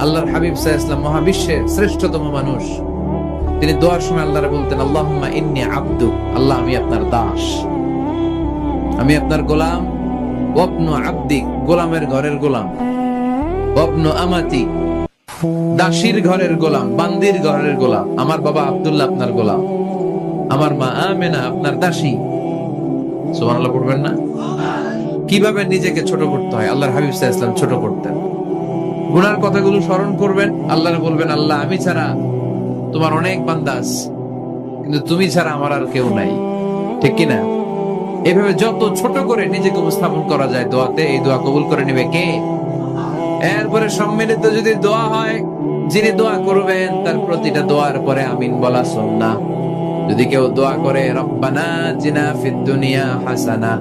আল্লাহর হাবিব সাল্লাল্লাহু আলাইহি ওয়াসাল্লাম মহাবিশ্বের শ্রেষ্ঠতম মানুষ। তিনি দোয়ার সময় আল্লাহরে বলতেন, আল্লাহুম্মা ইন্নী আবদুক। আল্লাহ, আমি আপনার দাস, আমি আপনার গোলাম। ওয়াবনু আবদিক, গোলামের ঘরের গোলাম। ওয়াবনু আমাতি, দাসীর ঘরের গোলাম, বান্দির ঘরের গোলাম। আমার বাবা আব্দুল্লাহ আপনার গোলাম, আমার মা আমেনা আপনার দাসী। সুবহানাল্লাহ পড়বেন না? কিভাবে নিজেকে ছোট করতে হয় আল্লাহর হাবিব সাল্লাল্লাহু আলাইহি ওয়াসাল্লাম ছোট করতেন। গুনার কথাগুলো স্মরণ করবেন, আল্লাহরে বলবেন, আল্লাহ, আমি ছাড়া তোমার অনেক বান্দা আছে, কিন্তু তুমি ছাড়া আমার আর কেউ নাই। ঠিক কিনা? এভাবে যত ছোট করে নিজেকে উপস্থাপন করা যায় দোয়াতে, এই দোয়া কবুল করে নেবে কে? এরপরে সম্মিলিত যদি দোয়া হয়, যিনি দোয়া করবেন তার প্রতিটা দোয়ার পরে আমিন বলা সুন্নাহ। যদি কেউ দোয়া করে রব্বানা আতিনা ফিদ দুনিয়া হাসানা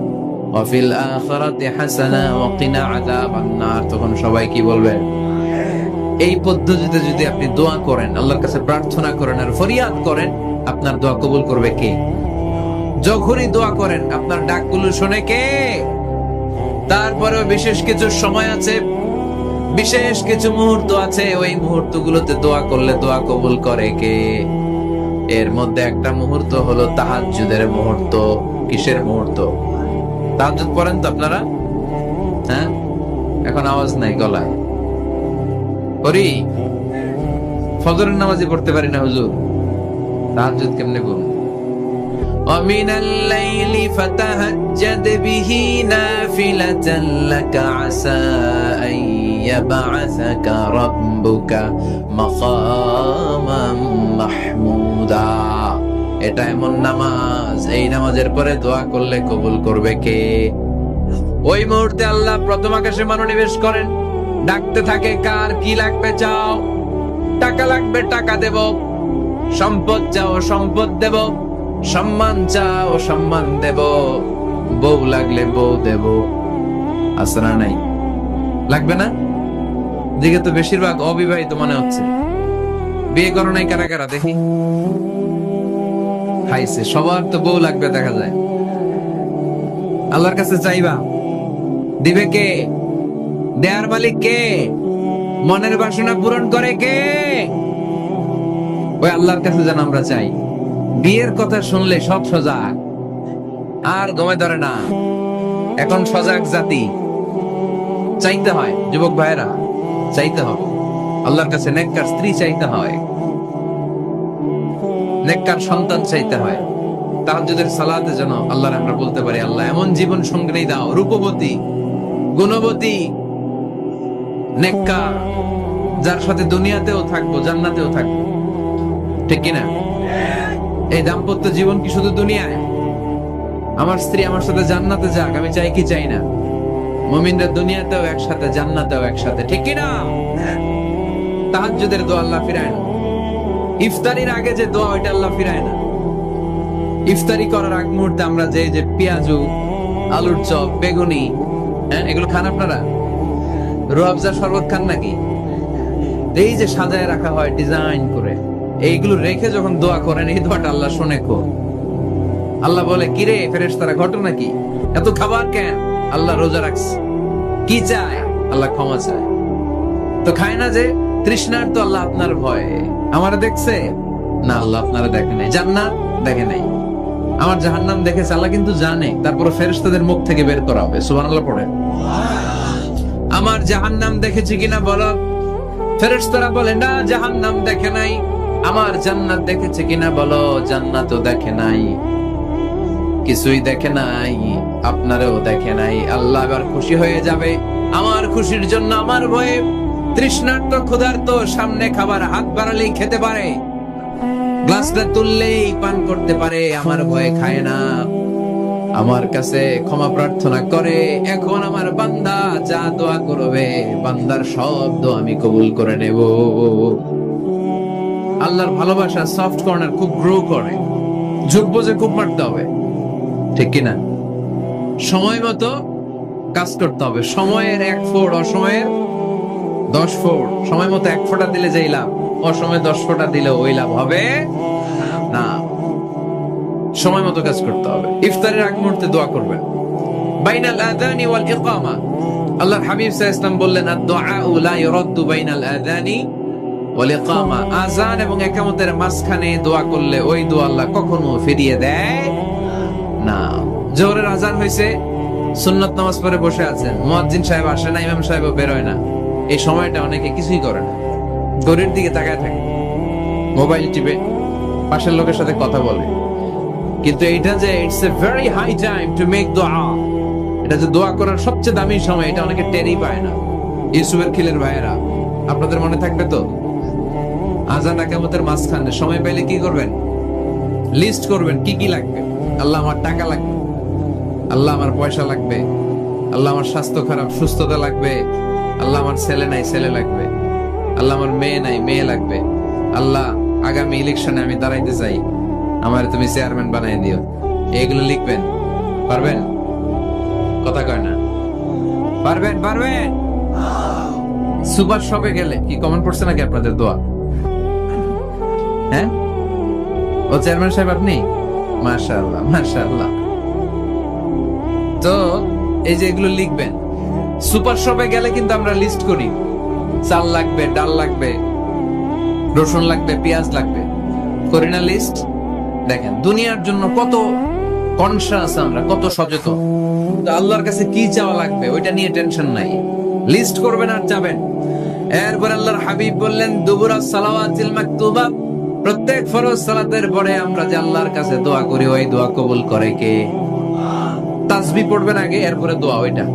ওয়া ফিল আখিরাতি হাসানা ওয়া কিনা আযাবান নার, তখন সবাই কি বলবেন? এই পদ্ধতিতে যদি আপনি দোয়া করেন, আল্লাহর কাছে প্রার্থনা করেন আর ফরিয়াদ করেন, আপনার দোয়া কবুল করবে কে? যখনই দোয়া করেন আপনার ডাকগুলো শুনে কে? তারপরেও বিশেষ কিছু সময় আছে, বিশেষ কিছু মুহূর্ত আছে, ওই মুহূর্তগুলোতে দোয়া করলে দোয়া কবুল করে কে? এর মধ্যে একটা মুহূর্ত হলো তাহাজ্জুদের মুহূর্ত। কিসের মুহূর্ত? তাহাজ্জুদ পড়েন তো আপনারা? হ্যাঁ, এখন আওয়াজ নাই গলায়। করি, ফজরের নামাজই পড়তে পারি না হুজুর, তাহাজ্জুদ কেমনে করব? ومن الليل فتهجد به نافلة لك عسى أن يبعثك ربك مقاما محمودا। এটা এমন নামাজ, এই নামাজের পরে দোয়া করলে কবুল করবে কে? ওই মুহূর্তে আল্লাহ প্রথম আকাশে মনোনিবেশ করেন, ডাকতে থাকে, কার কি লাগবে চাও? টাকা লাগবে টাকা দেব, সম্পদ চাও সম্পদ দেব, সম্মান চাও সম্মান দেব, বউ লাগলে বউ দেব। আসরা নাই? লাগবে না? দিকে তো বেশিরভাগ অবিবাহিত মনে হচ্ছে। বিয়ে করো নাই কারা কারা দেখি? খাইছে, সবার তো বউ লাগবে দেখা যায়। আল্লাহর কাছে চাইবা, দিবে কে? দেয়ার মালিক কে? মনের বাসনা পূরণ করে কে? ওই আল্লাহর কাছে যেন আমরা চাই। বিয়ের কথা শুনলে সব সজাগ, আর গমে ধরে না। এখন সজাগ জাতি, চাইতে হয়। যুবক ভাইরা, চাইতে হবে আল্লাহর কাছে, নেককার স্ত্রী চাইতে হয়, নেককার সন্তান চাইতে হয়। তাহাজ্জুদের সালাতে যেন আল্লাহর আমরা বলতে পারি, আল্লাহ এমন জীবন সঙ্গিনী দাও, রূপবতী, গুণবতী, নেককার, যার সাথে দুনিয়াতেও থাকবো জান্নাতেও থাকবো। ঠিক কিনা? এই দাম্পত্য জীবন কি শুধু দুনিয়ায়? আমার স্ত্রী আমার সাথে জান্নাতে যাক, আমি চাই কি চাই না? মুমিনরা দুনিয়াতেও একসাথে, জান্নাতেও একসাথে। ঠিক কিনা? তাহাজ্জুদের দোয়া আল্লাহ ফিরায় না। ইফতারির আগে যে দোয়া, ওইটা আল্লাহ ফিরায় না। ইফতারি করার আগ মুহূর্তে আমরা যে পেঁয়াজু, আলুর চপ, বেগুনি, হ্যাঁ, এগুলো খান আপনারা? রুয়াবজার শরবত খান নাকি? এই যে সাজায় রাখা হয় ডিজাইন করে, এইগুলো রেখে যখন দোয়া করেন, এই দোয়াটা আল্লাহ শুনে কো। আল্লাহ বলে, কিরে ফেরেশতারা, ঘটনা কি? এত খাবার কেন? আল্লাহ রোজা রাখছে। কি চায়? আল্লাহ ক্ষমা চায়। তো খায় না যে তৃষ্ণার, তো আল্লাহ আপনার ভয়ে। আমার দেখছে না, আল্লাহ আপনারা দেখে নাই। জান্নাত দেখে নাই, আমার জাহান্নাম দেখেছে আল্লাহ কিন্তু জানে। তারপর ফেরেশতাদের মুখ থেকে বের করা হবে। সুবহানাল্লাহ পড়ে। আমার জাহান্নাম দেখেছি কিনা বলো? ফেরেশতারা বলে না, জাহান্নাম দেখে নাই। আমার জান্নাত দেখেছে কিনা বলো? জান্নাতও দেখে নাই, কিছুই দেখে নাই, আপনারও দেখে নাই। আল্লাহ এবার খুশি হয়ে যাবে। আমার খুশির জন্য আমার ভয়ে তৃষ্ণার্ত ক্ষুধার্ত সামনে খাবার হাত বাড়ালেই খেতে পারে, গ্লাসটা তুললেই পান করতে পারে, আমার ভয়ে খায় না। আমার কাছে ক্ষমা প্রার্থনা করে, এখন আমার বান্দা যা দোয়া করবে, বান্দার সব দোয়া আমি কবুল করে নেব। আল্লাহর ভালোবাসা সফট কর্নার খুব গ্রো করে, ঝুঁকবো যে খুব মারতে হবে। ঠিক কিনা? সময় মতো কাজ করতে হবে। সময়ের 1 ফোঁট, অসময়ের 10 ফোঁট। সময় মতো 1 ফোঁটা দিলে যেই লাভ, অসময়ে 10 ফোঁটা দিলে ওই লাভ হবে না। সময় মতো কাজ করতে হবে। ইফতারের আগ মুহূর্তে দোয়া করবেন। বাইনাল আযানি ওয়াল ইকামা, আল্লাহর হাবিব সাল্লাল্লাহু আলাইহি ওয়াসাল্লাম বললেন, আদ-দুআউ লা ইউরাদ্দু বাইনাল আযানি ওয়াল ইকামা। আযান এবং ইকামতের মাঝখানে দোয়া করলে ওই দোয়া আল্লাহ কখনো ফিরিয়ে দেয় না। জোহরের আযান হইছে, সুন্নাত নামাজ পড়ে বসে আছেন, মুয়াজ্জিন সাহেব আসে না, ইমাম সাহেব বের হয় না, এই সময়টা অনেকে কিছুই করে না, ঘড়ির দিকে তাকায় থাকে, মোবাইল টিপে, পাশের লোকের সাথে কথা বলে। কিন্তু এইটা যে it's a very high time to make দোয়া, এটা যে দোয়া করার সবচেয়ে দামি সময়, এটা অনেকে টেরই পায় না। ইউসুফের খিলের ভাইয়েরা, আপনাদের মনে থাকবে তো? আযান ইকামতের মাঝখানে সময় পাইলে কি করবেন? লিস্ট করবেন কি কি লাগবে। আল্লাহ আমার টাকা লাগবে, আল্লাহ আমার পয়সা লাগবে, আল্লাহ আমার স্বাস্থ্য খারাপ সুস্থতা লাগবে, আল্লাহ আমার ছেলে নাই ছেলে লাগবে, আল্লাহ আমার মেয়ে নাই মেয়ে লাগবে, আল্লাহ আগামী ইলেকশনে আমি দাঁড়াইতে চাই, আমার তুমি চেয়ারম্যান বানাই দিও। এগুলো লিখবেন। পারবেন? কথা কয় না। পারবেন? পারবেন? সুপার শপে গেলে কি কমন পড়ছে নাকি আপনাদের দোয়া? হ্যাঁ, ও চেয়ারম্যান সাহেব আপনি? মাশাআল্লাহ মাশাআল্লাহ। তো এই যে এগুলো লিখবেন। সুপার শপে গেলে কিন্তু আমরা লিস্ট করি, চাল লাগবে, ডাল লাগবে, রসুন লাগবে, পেঁয়াজ লাগবে। করি না লিস্ট? দেখেন দুনিয়ার জন্য কত কনশাস আমরা, কত সচেতন। তো আল্লাহর কাছে কি চাওয়া লাগবে ওইটা নিয়ে টেনশন নাই, লিস্ট করবেন আর যাবেন। এরপর আল্লাহর হাবিব বললেন দুবুরা সালাওয়াতিল মাকতুবা, প্রত্যেক ফরজ সালাতের পরে আমরা যে আল্লাহর কাছে দোয়া করি ওই দোয়া কবুল করে কে? তাসবিহ পড়বেন আগে, এরপরে দোয়া। ওইটা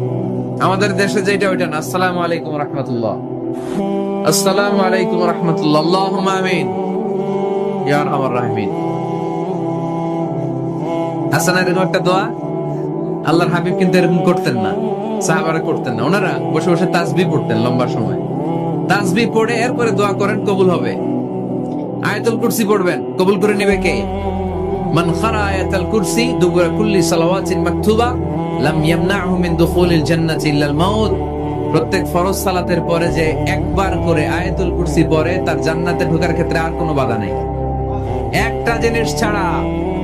আমাদের দেশে যেটা ওইটা না, আসসালামু আলাইকুম রাহমাতুল্লাহ, আসসালামু আলাইকুম রাহমাতুল্লাহ, আল্লাহুম্মা আমিন ইয়া আরহামার রাহিমিন। হাসান এরকম একটা দোয়া আল্লাহর হাবিব কিন্তু এরকম করতেন না, সাহাবারা করতেন না। ওনারা বসে বসে তাসবিহ পড়তেন লম্বা সময়। তাসবিহ পড়ে এরপরে দোয়া করেন, কবুল হবে। আয়াতুল কুরসি পড়বেন, কবুল করে নেবে কে? মান খারা আয়াতুল কুরসি দুবুরা কুল্লি সালাওয়াতিন মাকতুবা লাম ইয়ামনাহু মিন দুখুলিল জান্নাতি ইল্লাল মাউত। প্রত্যেক ফরজ সালাতের পরে যে একবার করে আয়াতুল কুরসি পড়ে তার জান্নাতে ঢোকার ক্ষেত্রে আর কোনো বাধা নেই। একটা জিনিস ছাড়া,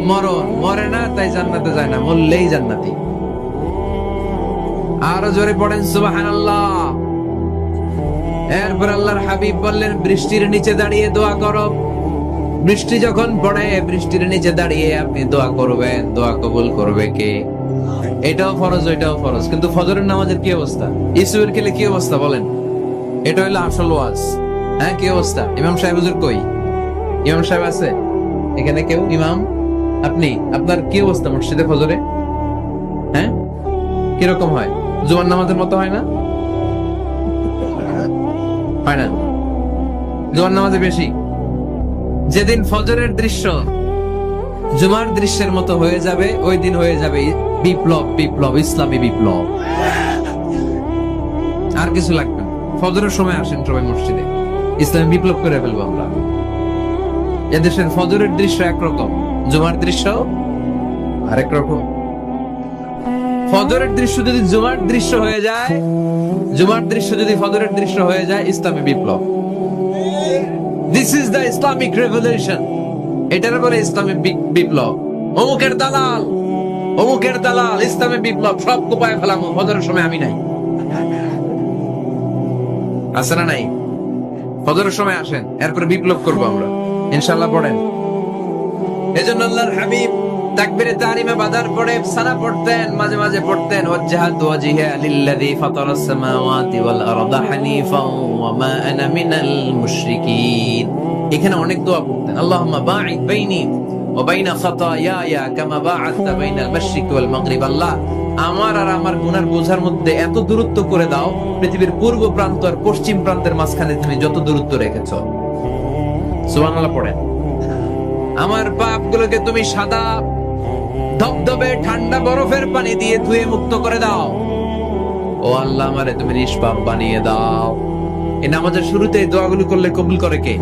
মরণ, মরে না তাই জান্নাতে যায় না, মরলেই জান্নাতি। আরো জোরে পড়েন সুবহানাল্লাহ। এরপর আল্লাহর হাবিব বললেন বৃষ্টির নিচে দাঁড়িয়ে দোয়া করো। বৃষ্টি যখন পড়ে বৃষ্টির নিচে দাঁড়িয়ে আপনি দোয়া করবেন, দোয়া কবুল করবে কে? এটাও ফরজ, ওইটাও ফরজ। কিন্তু ফজরের নামাজের কি অবস্থা? ইসুবের খেলে কি অবস্থা বলেন? এটা হলো আসল ওয়াজ। হ্যাঁ, কি অবস্থা? ইমাম সাহেব হুজুর কই? ইমাম সাহেব আছে এখানে কেউ? ইমাম আপনি, আপনার কি অবস্থা মসজিদে ফজরে? হ্যাঁ, কিরকম হয়? জুমার নামাজের মতো হয় না? হয় না, জুমার নামাজে বেশি। যেদিন ফজরের দৃশ্য জুমার দৃশ্যের মতো হয়ে যাবে ওই দিন হয়ে যাবে বিপ্লব, বিপ্লব, ইসলামী বিপ্লব। আর কিছু লাগবে না। ফজরের সময় আসেন সবাই মসজিদে, ইসলামী বিপ্লব করে ফেলবো আমরা। এদেশের ফজরের দৃশ্য একরকম, জুমার দৃশ্য আরেক রকম। ফজরের দৃশ্য যদি জুমার দৃশ্য হয়ে যায়, জুমার দৃশ্য যদি ফজরের দৃশ্য হয়ে যায়, ইসলামী বিপ্লব। This is the Islamic revolution. এটার বলে ইসলামী বিপ্লব। অমুকের দালাল, অমুকের দালাল, ইসলামী বিপ্লব সব কোপায় ফেলামো। ফজরের সময় আমি নাই, আছে না নাই? ফজরের সময় আসেন, এরপরে বিপ্লব করবো আমরা ইনশাআল্লাহ। পড়েন। এজন্য আল্লাহর হাবিব তাকবীরে তাহরিমে বাদার পড়ে সানা পড়তেন, মাঝে মাঝে পড়তেন ওয়াজহাতু ওয়াজহিয়া লিল্লাযী ফাতারাস সামাওয়াতি ওয়াল আরদা হানিফাও ওয়া মা আনা মিনাল মুশরিকিন। এখানে অনেক দোয়া পড়তেন। আল্লাহুম্মা বাঈদ বাইনি ওয়া বাইনা খাতায়ায়া কামা বা'আদতা বাইনাল মাশরিকি ওয়াল মাগরিব। আল্লাহ, আমার আর আমার গুনার বোঝার মধ্যে এত দূরত্ব করে দাও, পৃথিবীর পূর্ব প্রান্ত আর পশ্চিম প্রান্তের মাঝখানে তুমি যত দূরত্ব রেখেছো। সুবহানাল্লাহ পড়েন। আমার পাপগুলোকে তুমি সাদা ধবধবে ঠান্ডা বরফের পানি দিয়ে ধুয়ে মুক্ত করে দাও। ও আল্লাহ, আমারে তুমি নিষ্পাপ বানিয়ে দাও। এই নামাজের শুরুতে এই দোয়াগুলো করলে কবুল করে কে?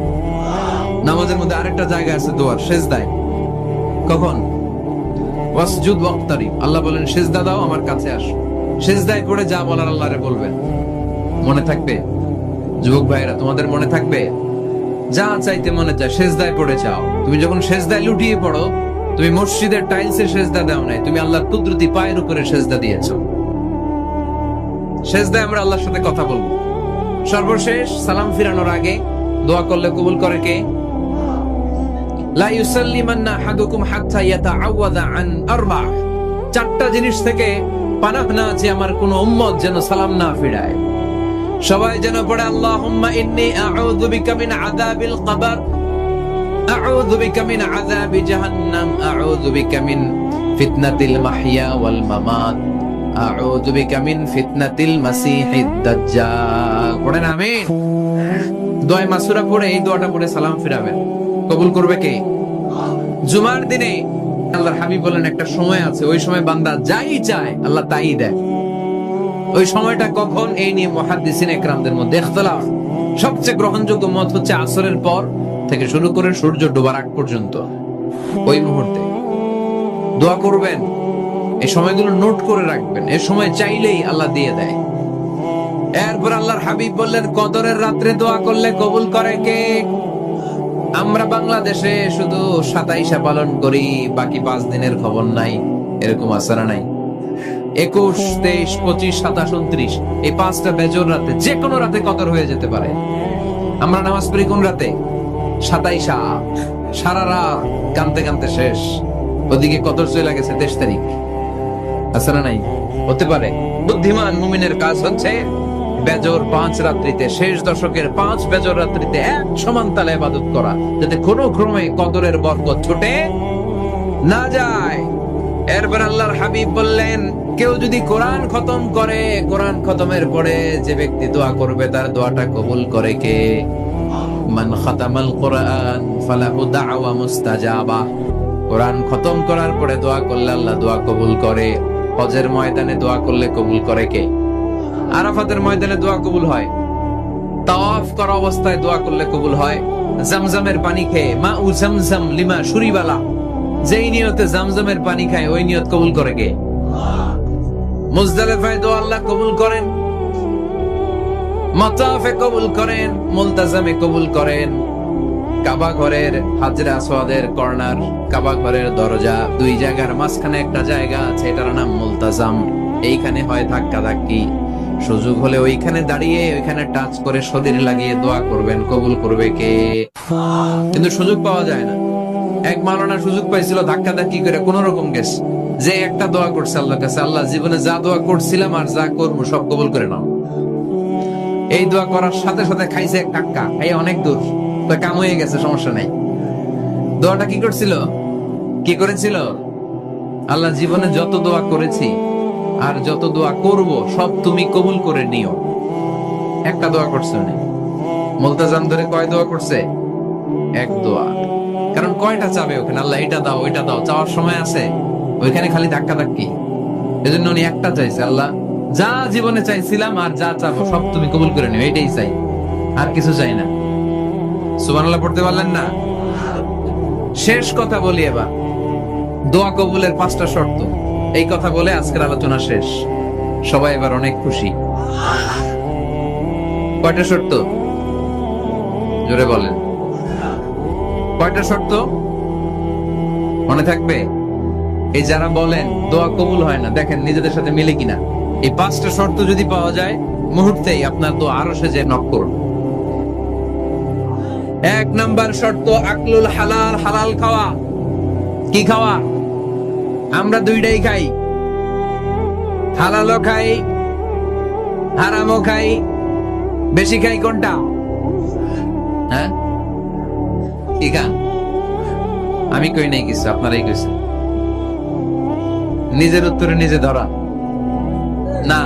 নামাজের মধ্যে আরেকটা জায়গা আছে দোয়ার, সেজদায়। কখন? ওয়াসজুদ ওয়াক্তারিব। আল্লাহ বলেন সেজদা দাও, আমার কাছে আসো। সেজদায় পড়ে যা বলার আল্লাহরে বলবেন। মনে থাকবে যুবক ভাইরা? তোমাদের মনে থাকবে? যা চাইতে মনে চায় সেজদায় পড়ে চাও। তুমি যখন সেজদায় লুটিয়ে পড়ো, তুমি মসজিদের টাইলসে সেজদা দাও নাই, তুমি আল্লাহর কুদরতি পায়ের উপরে সেজদা দিয়েছো। সেজদায় আমরা আল্লাহর সাথে কথা বলবো। সর্বশেষ সালাম ফিরানোর আগে দোয়া করলে কবুল করে কে? লা ইউসাল্লিমান্না আহাদুকুম হাত্তা ইয়াতাআওয়াযা আন আরবা'। চারটা জিনিস থেকে পানাহ না আছে আমার কোন উম্মত যেন সালাম না ফিরায়। সবাই যেন পড়ে আল্লাহুম্মা ইন্নী আউযু বিকা মিন আযাবিল কবর, আউযু বিকা মিন আযাবি জাহান্নাম, আউযু বিকা মিন ফিতনাতিল মাহইয়া ওয়াল মামাত, আউযু বিকা মিন ফিতনাতিল মাসিহিদ দাজ্জাল। পড়েন আমিন। দোয়া মাসুরা পড়ে এই দোয়াটা পড়ে সালাম ফিরাবেন। কবুল করবে কে? জুমার দিনে আল্লাহর হাবিব বলেন একটা সময় আছে, ওই সময় বান্দা যাই চায় আল্লাহ তাই দেয়। ওই সময়টা কখন? এই নিয়ে মুহাদ্দিসিন ইকরামদের মধ্যে ইখতিলাফ। সবচেয়ে গ্রহণযোগ্য মত হচ্ছে আসরের পর থেকে শুরু করে সূর্য ডোবার আগ পর্যন্ত। ওই মুহূর্তে দোয়া করবেন, এই সময়গুলো নোট করে রাখবেন। এই সময় চাইলেই আল্লাহ দিয়ে দেয়। এরপর আল্লাহর হাবিব বললেন কদরের রাত্রে দোয়া করলে কবুল করে কে? আমরা বাংলাদেশে শুধু 27 পালন করি, বাকি 5 দিনের খবর নাই। এরকম আছে না নাই? 21, 23, 25, 27, 29 এই 5টা বেজোর রাতে, যে কোনো রাতে কদর হয়ে যেতে পারে। আমরা নামাজ পড়ি কোন রাতে? 27। সারা রাত কানতে কানতে শেষ, ওদিকে কদর চলে গেছে 23 তারিখ, আছে না নাই? হতে পারে। বুদ্ধিমান মুমিনের কাজ হচ্ছে বেজর 5 রাত্রিতে, শেষ দশকের 5 বেজর রাত্রিতে এক সমান তালে ইবাদত করা, যাতে কোনো ক্রমে কদরের বরকত ছুটে না যায়। এরপর আল্লাহর হাবিব বললেন, কেউ যদি কোরআন খতম করে, কোরআন খতমের পরে যে ব্যক্তি দোয়া করবে তার দোয়াটা কবুল করে কে? মান খাতামাল কোরআন ফালাহু দাওয়া মুস্তাজাবা। কোরআন খতম করার পরে দোয়া করলে আল্লাহ দোয়া কবুল করে। হজের ময়দানে দোয়া করলে কবুল করে কে? আরাফাতের ময়দানে দোয়া কবুল হয়। তাওয়াফ করা অবস্থায় দোয়া করলে কবুল হয়। জামজামের পানি খেয়ে, মা উ জামজাম লিমা শুরিবালা, যেই নিয়তে জামজামের পানি খায় ওই নিয়ত কবুল করে কে? মুজদালিফায় দোয়া আল্লাহ কবুল করেন, মাতাফে কবুল করেন, মুলতাজামে কবুল করেন। কাবা ঘরের হাজরে আসওয়াদের কর্নার, কাবা ঘরের দরজা, দুই জায়গার মাঝখানে একটা জায়গা আছে, এটার নাম মুলতাজাম। এইখানে হয় ধাক্কা ধাক্কি, সুযোগ হলে ওইখানে দাঁড়িয়ে ওইখানে টাচ করে শরীর লাগিয়ে দোয়া করবেন, কবুল করবে কে? কিন্তু সুযোগ পাওয়া যায় না। এক মাওলানা সুযোগ পাইছিল, ধাক্কা ধাক্কি করে কোন রকম গেছে, যে একটা দোয়া করছে আল্লাহর কাছে, আল্লাহ জীবনে যা দোয়া করছিলাম আর যা করবো সব কবুল করে নাও। এই দোয়া করার সাথে সাথে খাইছে এক টাক্কা, এই অনেক দূর, তো কাম হয়ে গেছে, সমস্যা নাই। দোয়াটা কি করছিল? কি করেছিল? আল্লাহ জীবনে যত দোয়া করেছি আর যত দোয়া করব সব তুমি কবুল করে নিও। একটা দোয়া করছে উনি। মুলতাজাম ধরে কয় দোয়া করছে? এক দোয়া। কারণ কয়টা চাবে ওখানে? আল্লাহ এটা দাও ওইটা দাও, চাওয়ার সময় আছে? ওইখানে খালি ধাক্কা ধাক্কি। এজন্য উনি একটা চাইছে, আল্লাহ যা জীবনে চাইছিলাম আর যা চাবো সব তুমি কবুল করে নিও, এটাই চাই, আর কিছু চাই না। সুবহানাল্লাহ পড়তে পারলেন না? শেষ কথা বলি এবার, দোয়া কবুলের 5টা শর্ত। এই কথা বলে আজকের আলোচনা শেষ। সবাই এবার অনেক খুশি। কয়টা শর্ত? জোরে বলেন। কয়টা শর্ত মনে থাকবে? এই যারা বলেন দোয়া কবুল হয় না, দেখেন নিজেদের সাথে মিলে কিনা। এই 5টা শর্ত যদি পাওয়া যায়, মুহূর্তেই আপনার দোয়া আরো সে যে নক করুন। 1 নাম্বার শর্ত আকলুল হালাল, হালাল খাওয়া। কি খাওয়া? আমরা দুইটাই খাই, হালালও খাই হারামও খাই। বেশি খাই কোনটা? হ্যাঁ, কি খান? আমি কই নাই কিছু, আপনারাই কইছেন। নিজের উত্তরে নিজে ধরা না।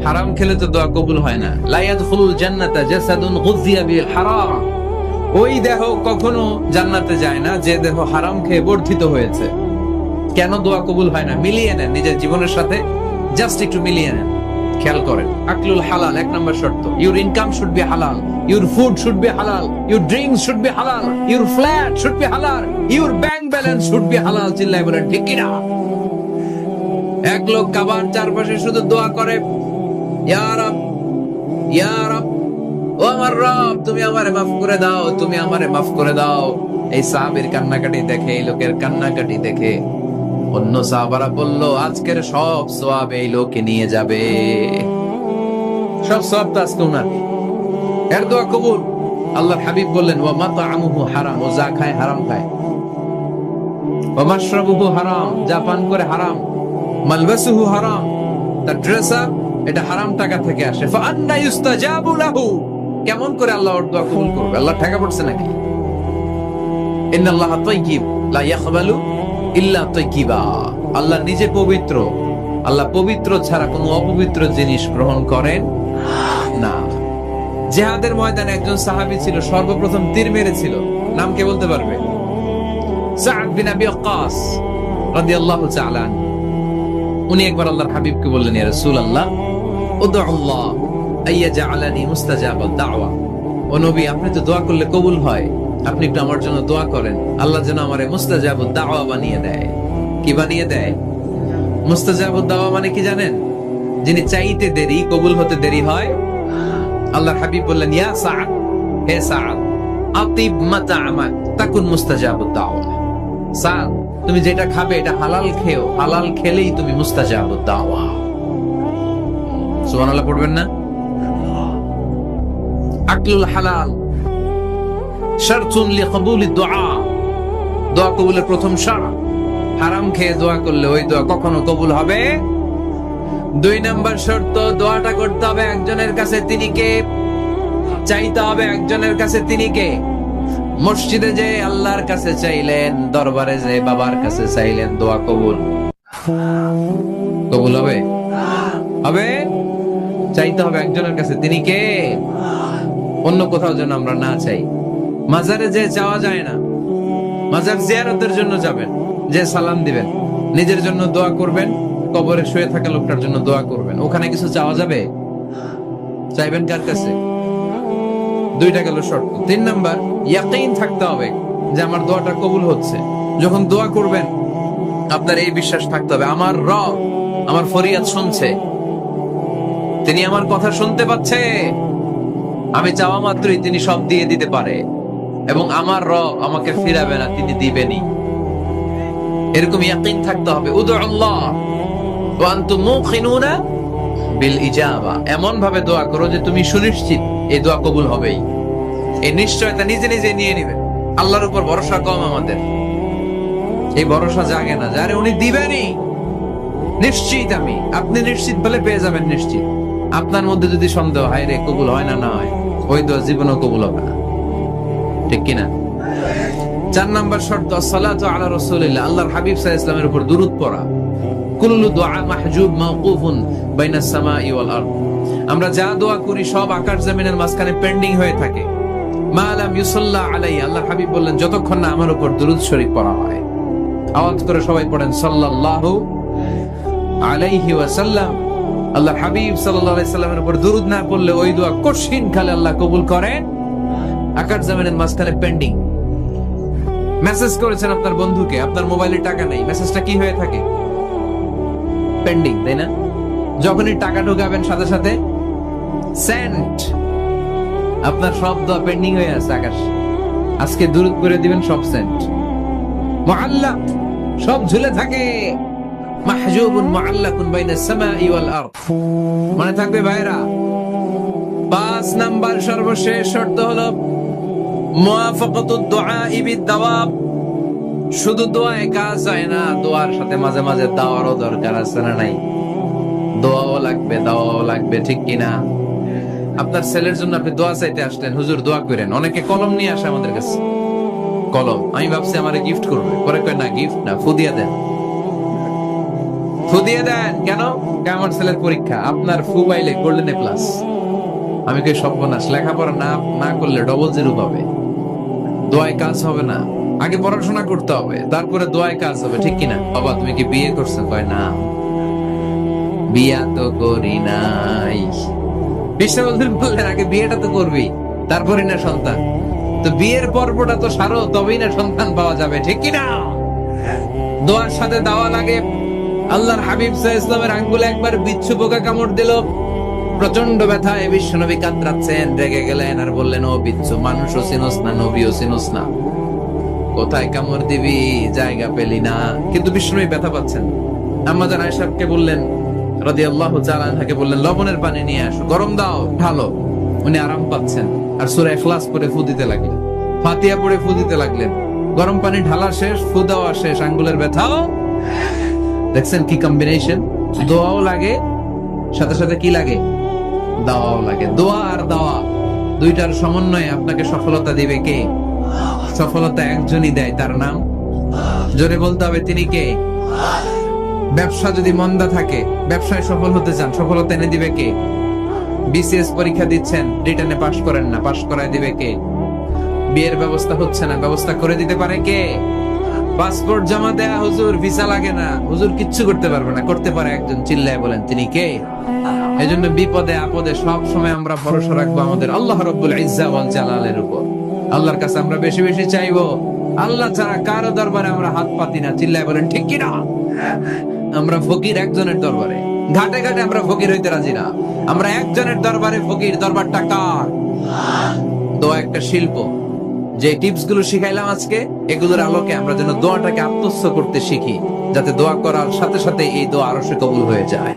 হারাম খেলে তো দোয়া কবুল হয় না। লা ইয়াদখুলুল জান্নাতা জাসাদুন গুযিয়া বিল হারাম। ওই দেহ কখনো জান্নাতে যায় না যে দেহ হারাম খেয়ে বর্ধিত হয়েছে। কেন দোয়া কবুল হয় না? মিলিয়ে নেন নিজের জীবনের সাথে, জাস্ট একটু মিলিয়ে নেন, খেয়াল করেন। আকলুল হালাল 1 নম্বর শর্ত। ইউর ইনকাম শুড বি হালাল, ইউর ফুড শুড বি হালাল, ইউর ড্রিঙ্কস শুড বি হালাল, ইউর ফ্ল্যাট শুড বি হালাল, your bank balance should be হালাল। চিল্লায় বলেন ঠিক কিনা? এক লোক কাবার চারপাশে শুধু দোয়া করে, ইয়া রব, ইয়া রব, ও আমার রব, তুমি আমারে মাফ করে দাও, তুমি আমারে মাফ করে দাও। এই সাহাবীর কান্নাকাটি দেখে, এই লোকের কান্নাকাটি দেখে অন্য সাহাবারা বলল, আজকের সব সওয়াব এই লোকে নিয়ে যাবে। সব সওয়াব তো আজকে উনার। এর দোয়া কবুল। আল্লাহর হাবিব বললেন, ওয়া মাতআমুহু হারাম, ও যা খায় হারাম খায়। ওয়া মাশরাবুহু হারাম, যা পান করে হারাম। মালবাসুহু হারাম, তার ড্রেস আপ এটা হারাম টাকা থেকে আসে। ফাআন্না ইউস্তাজাবু লাহু, কেমন করে আল্লাহ ওর দোয়া কবুল করবে? আল্লাহ ঠেকা পড়ছে নাকি? ইন্নাল্লাহা তাইয়্যিব লা ইয়াকবালু ইল্লা তাইয়্যিবা। আল্লাহ নিজে পবিত্র, আল্লাহ পবিত্র ছাড়া কোনো অপবিত্র জিনিস গ্রহণ করেন না। জিহাদের ময়দানে একজন সাহাবী ছিল, সর্বপ্রথম তীর মেরেছিল। নাম কে বলতে পারবে? সাদ বিন আবি ওয়াক্কাস রাদিয়াল্লাহু তাআলা আনহু। উনি একবার আল্লাহর হাবিবকে বললেন, ইয়া রাসূলুল্লাহ, উদউল্লাহ আইয়াজআলানি মুস্তাজাবাদ দাওয়া। ও নবী, আপনি তো দোয়া করলে কবুল হয়, আপনি একটু আমার জন্য দোয়া করেন, আল্লাহ যেন আমারে মুস্তাজাবুদ দাওয়া বানিয়ে দেয়। কি বানিয়ে দেয়? মুস্তাজাবুদ দাওয়া মানে কি জানেন? যিনি চাইতে দেরি, কবুল হতে দেরি হয়। আল্লাহর হাবিব বললেন, ইয়া সাদ, হে সাদ, আতিব মাতাআমাক তাকুন মুস্তাজাবুদ দাওয়া। সাদ, তুমি যেটা খাবে এটা হালাল খেও, হালাল খেলেই তুমি মুস্তাজাবুদ দাওয়া। সুবহানাল্লাহ পড়বেন না? আকলুল হালাল শারতুন লিকবুলিদ দুআ। দোয়া কবুলের প্রথম শর্ত। হারাম খেয়ে দোয়া করলে ওই দোয়া কখনো কবুল হবে। 2 নাম্বার শর্ত, দোয়াটা করতে হবে একজনের কাছে, তিনি কে? চাইতে হবে একজনের কাছে, তিনি কে? মসজিদে যে আল্লাহর কাছে চাইলেন, দরবারে যে বাবার কাছে চাইলেন, দোয়া কবুল কবুল হবে? হবে। চাইতে হবে একজনের কাছে, তিনি কে? অন্য কোথাও যেন আমরা না চাই। মাজারে যে চাওয়া যায় না, মাজার জিয়ারতের জন্য যাবেন, যে সালাম দিবেন, নিজের জন্য দোয়া করবেন, কবরে শুয়ে থাকা লোকটার জন্য দোয়া করবেন, ওখানে কিছু চাওয়া যাবে? চাইবেন কার কাছে? 2টা গেল শর্ত। 3 নাম্বার, ইয়াকিন থাকতে হবে যে আমার দোয়াটা কবুল হচ্ছে। যখন দোয়া করবেন আপনার এই বিশ্বাস থাকতে হবে, আমার রব আমার ফরিয়াদ শুনছে, তিনি আমার কথা শুনতে পাচ্ছে, আমি চাওয়া মাত্রই তিনি সব দিয়ে দিতে পারে, এবং আমার রব আমাকে ফিরাবে না, তিনি দিবেনই। এরকম ইয়াকিন থাকতে হবে। উদুল্লাহ ওয়া আনতুম মুকিনুনা বিল ইজাবা, এমন ভাবে দোয়া করো যে তুমি সুনিশ্চিত এই দোয়া কবুল হবেই। এই নিশ্চয়তা নিজে নিজে নিয়ে নেবেন। আল্লাহর উপর ভরসা কম আমাদের, এই ভরসা জাগে না যারে উনি দিবেনই, নিশ্চিত আমি। আপনি নিশ্চিত বলে পেয়ে যাবেন নিশ্চিত। আপনার মধ্যে যদি সন্দেহ হয় রে কবুল হয় না, না হয়, ওই দোয়া জীবনও কবুল হবে না, ঠিক কিনা? 4 নাম্বার শর্ত, আসসালাতু আলা রাসূলিল্লাহ, আল্লাহর হাবিব সাল্লাল্লাহু আলাইহি ওয়াসাল্লামের উপর দুরূদ পড়া। কুল্লু দুআ মাহজুব মাওকুফুন বাইনাস সামাই ওয়াল আরদ, আমরা যা দোয়া করি সব আকাশ জমিনের মাঝখানে পেন্ডিং হয়ে থাকে। মা লাম ইউসাল্লা আলাইহি, আল্লাহর হাবিব বললেন যতক্ষণ না আমার উপর দুরূদ শরীফ পড়া হয়। আওয়াজ করে সবাই পড়েন সাল্লাল্লাহু আলাইহি ওয়াসাল্লাম। আল্লাহর হাবিব সাল্লাল্লাহু আলাইহি সাল্লামের উপর দুরূদ না পড়লে ওই দোয়া কঠিন কালে আল্লাহ কবুল করেন, আকাশ জমিনের মাঝখানে পেন্ডিং। মেসেজ করেছেন আপনার বন্ধুকে, আপনার মোবাইলে টাকা নেই, মেসেজটা কি হয়ে থাকে? পেন্ডিং, তাই না? যখনই টাকা ঢোকাবেন সাথে সাথে সেন্ট, আপনার সব দোয়া পেন্ডিং হয়ে আছে আকাশ। আজকে দুরূদ করে দিবেন, সব সেন্ট, মুআল্লাক, সব ঝুলে থাকে। মাহজুবুন মুআল্লাকুন বাইনাস সামাই ওয়াল আরদ, মনে থাকবে ভাইরা। 5 নাম্বার সর্বশেষ শর্ত হলো মুওয়াফাকাতুদ দুআ বিদ-দাওয়াব, শুধু দোয়ায় কাজ হয় না, দোয়ার সাথে মাঝে মাঝে দাওয়ারও দরকার আছে না নাই? দোয়াও লাগবে, দাওয়াও লাগবে, ঠিক কিনা? আপনার ছেলের জন্য আপনি দোয়া চাইতে আসলেন, হুজুর দোয়া করেন। অনেকে কলম নিয়ে আসে আমাদের কাছে, কলম। আমি ভাবছি আমারে গিফট করবে, পরে কয় না গিফট না, ফু দিয়ে দেন। ফু দিয়ে দেন কেন? আমার ছেলের পরীক্ষা, আপনার ফু পাইলে গোল্ডেন এ প্লাস। আমি কই সর্বনাশ, লেখাপড়া না করলে ডবল 0 পাবে, দোয়ায় কাজ হবে না। আগে পড়াশোনা করতে হবে, তারপরে দোয়ায় কাজ হবে, ঠিক কিনা? বাবা তুমি কি বিয়ে করছো? কয় না, বিয়া তো করি নাই। বিশ্ববন্ধু বললেন আগে বিয়েটা তো করবি, তারপরে না সন্তান। তো বিয়ের পর্বটা তো সারো, তবেই না সন্তান পাওয়া যাবে, ঠিক কিনা? দোয়ার সাথে দাওয়া লাগে। আল্লাহর হাবিব সাল্লাল্লাহু আলাইহি ওয়াসাল্লামের আঙ্গুলে একবার বিচ্ছু পোকা কামড় দিল, প্রচন্ড ব্যথায় বিশ্বনবী কাতরাচ্ছেন, রেগে গেলেন আর বললেন, ও বিচ্ছু, মানুষও চিনোস না, নবীও চিনোস না, কোথায় কামড় দিবি, জায়গা পেলি না। কিন্তু বিশ্বনবী ব্যথা পাচ্ছেন। আম্মা জান আয়েশাকে বললেন রাদিয়াল্লাহু তাআলা আনহাকে বললেন, লবণের পানি নিয়ে আসো, গরম দাও, ঢালো। উনি আরাম পাচ্ছেন আর সূরা ইখলাস পড়ে ফু দিতে লাগলেন, ফাতিহা পড়ে ফু দিতে লাগলেন। গরম পানি ঢালা শেষ, ফু দেওয়া শেষ, আঙ্গুলের ব্যথাও। দেখছেন কি কম্বিনেশন? দোয়াও লাগে, সাথে সাথে কি লাগে? দাওয়াও লাগে। দোয়া আর দাওয়া দুইটার সমন্বয়ে আপনাকে সফলতা দিবে কে? সফলতা একজনই দেয়, তার নাম জোরে বলতে হবে, তিনি কে? ব্যবসা যদি মন্দা থাকে, ব্যবসায় সফল হতে চান, সফলতা এনে দিবে কে? বিসিএস পরীক্ষা দিচ্ছেন, রিটেনে পাশ করেন না, পাশ করায় দিবে কে? বিয়ের ব্যবস্থা হচ্ছে না, ব্যবস্থা করে দিতে পারে কে? পাসপোর্ট জমা দেয়া, হুজুর ভিসা লাগে না, হুজুর কিচ্ছু করতে পারবে না, করতে পারে একজন, চিল্লায় বলেন তিনি কে? এজন্য বিপদে আপদে সব সময় আমরা ভরসা রাখবো আমাদের আল্লাহ রাব্বুল ইজ্জা ওয়াল জালালের উপর। আল্লাহর কাছে আমরা বেশি বেশি চাইবো, আল্লাহ ছাড়া কারো দরবারে আমরা হাত পাতি না, চিল্লায় বলেন ঠিক কিনা? আমরা ফকির একজনের দরবারে, ঘাটে ঘাটে আমরা ফকির হইতে রাজি না, আমরা একজনের দরবারে ফকির। দরবারটা কার? দোয়া একটা শিল্প। যে টিপস গুলো শিখাইলাম আজকে, এগুলোর আলোকে আমরা যেন দোয়াটাকে আত্মস্থ করতে শিখি, যাতে দোয়া করার সাথে সাথে এই দোয়া আরশে কবুল হয়ে যায়।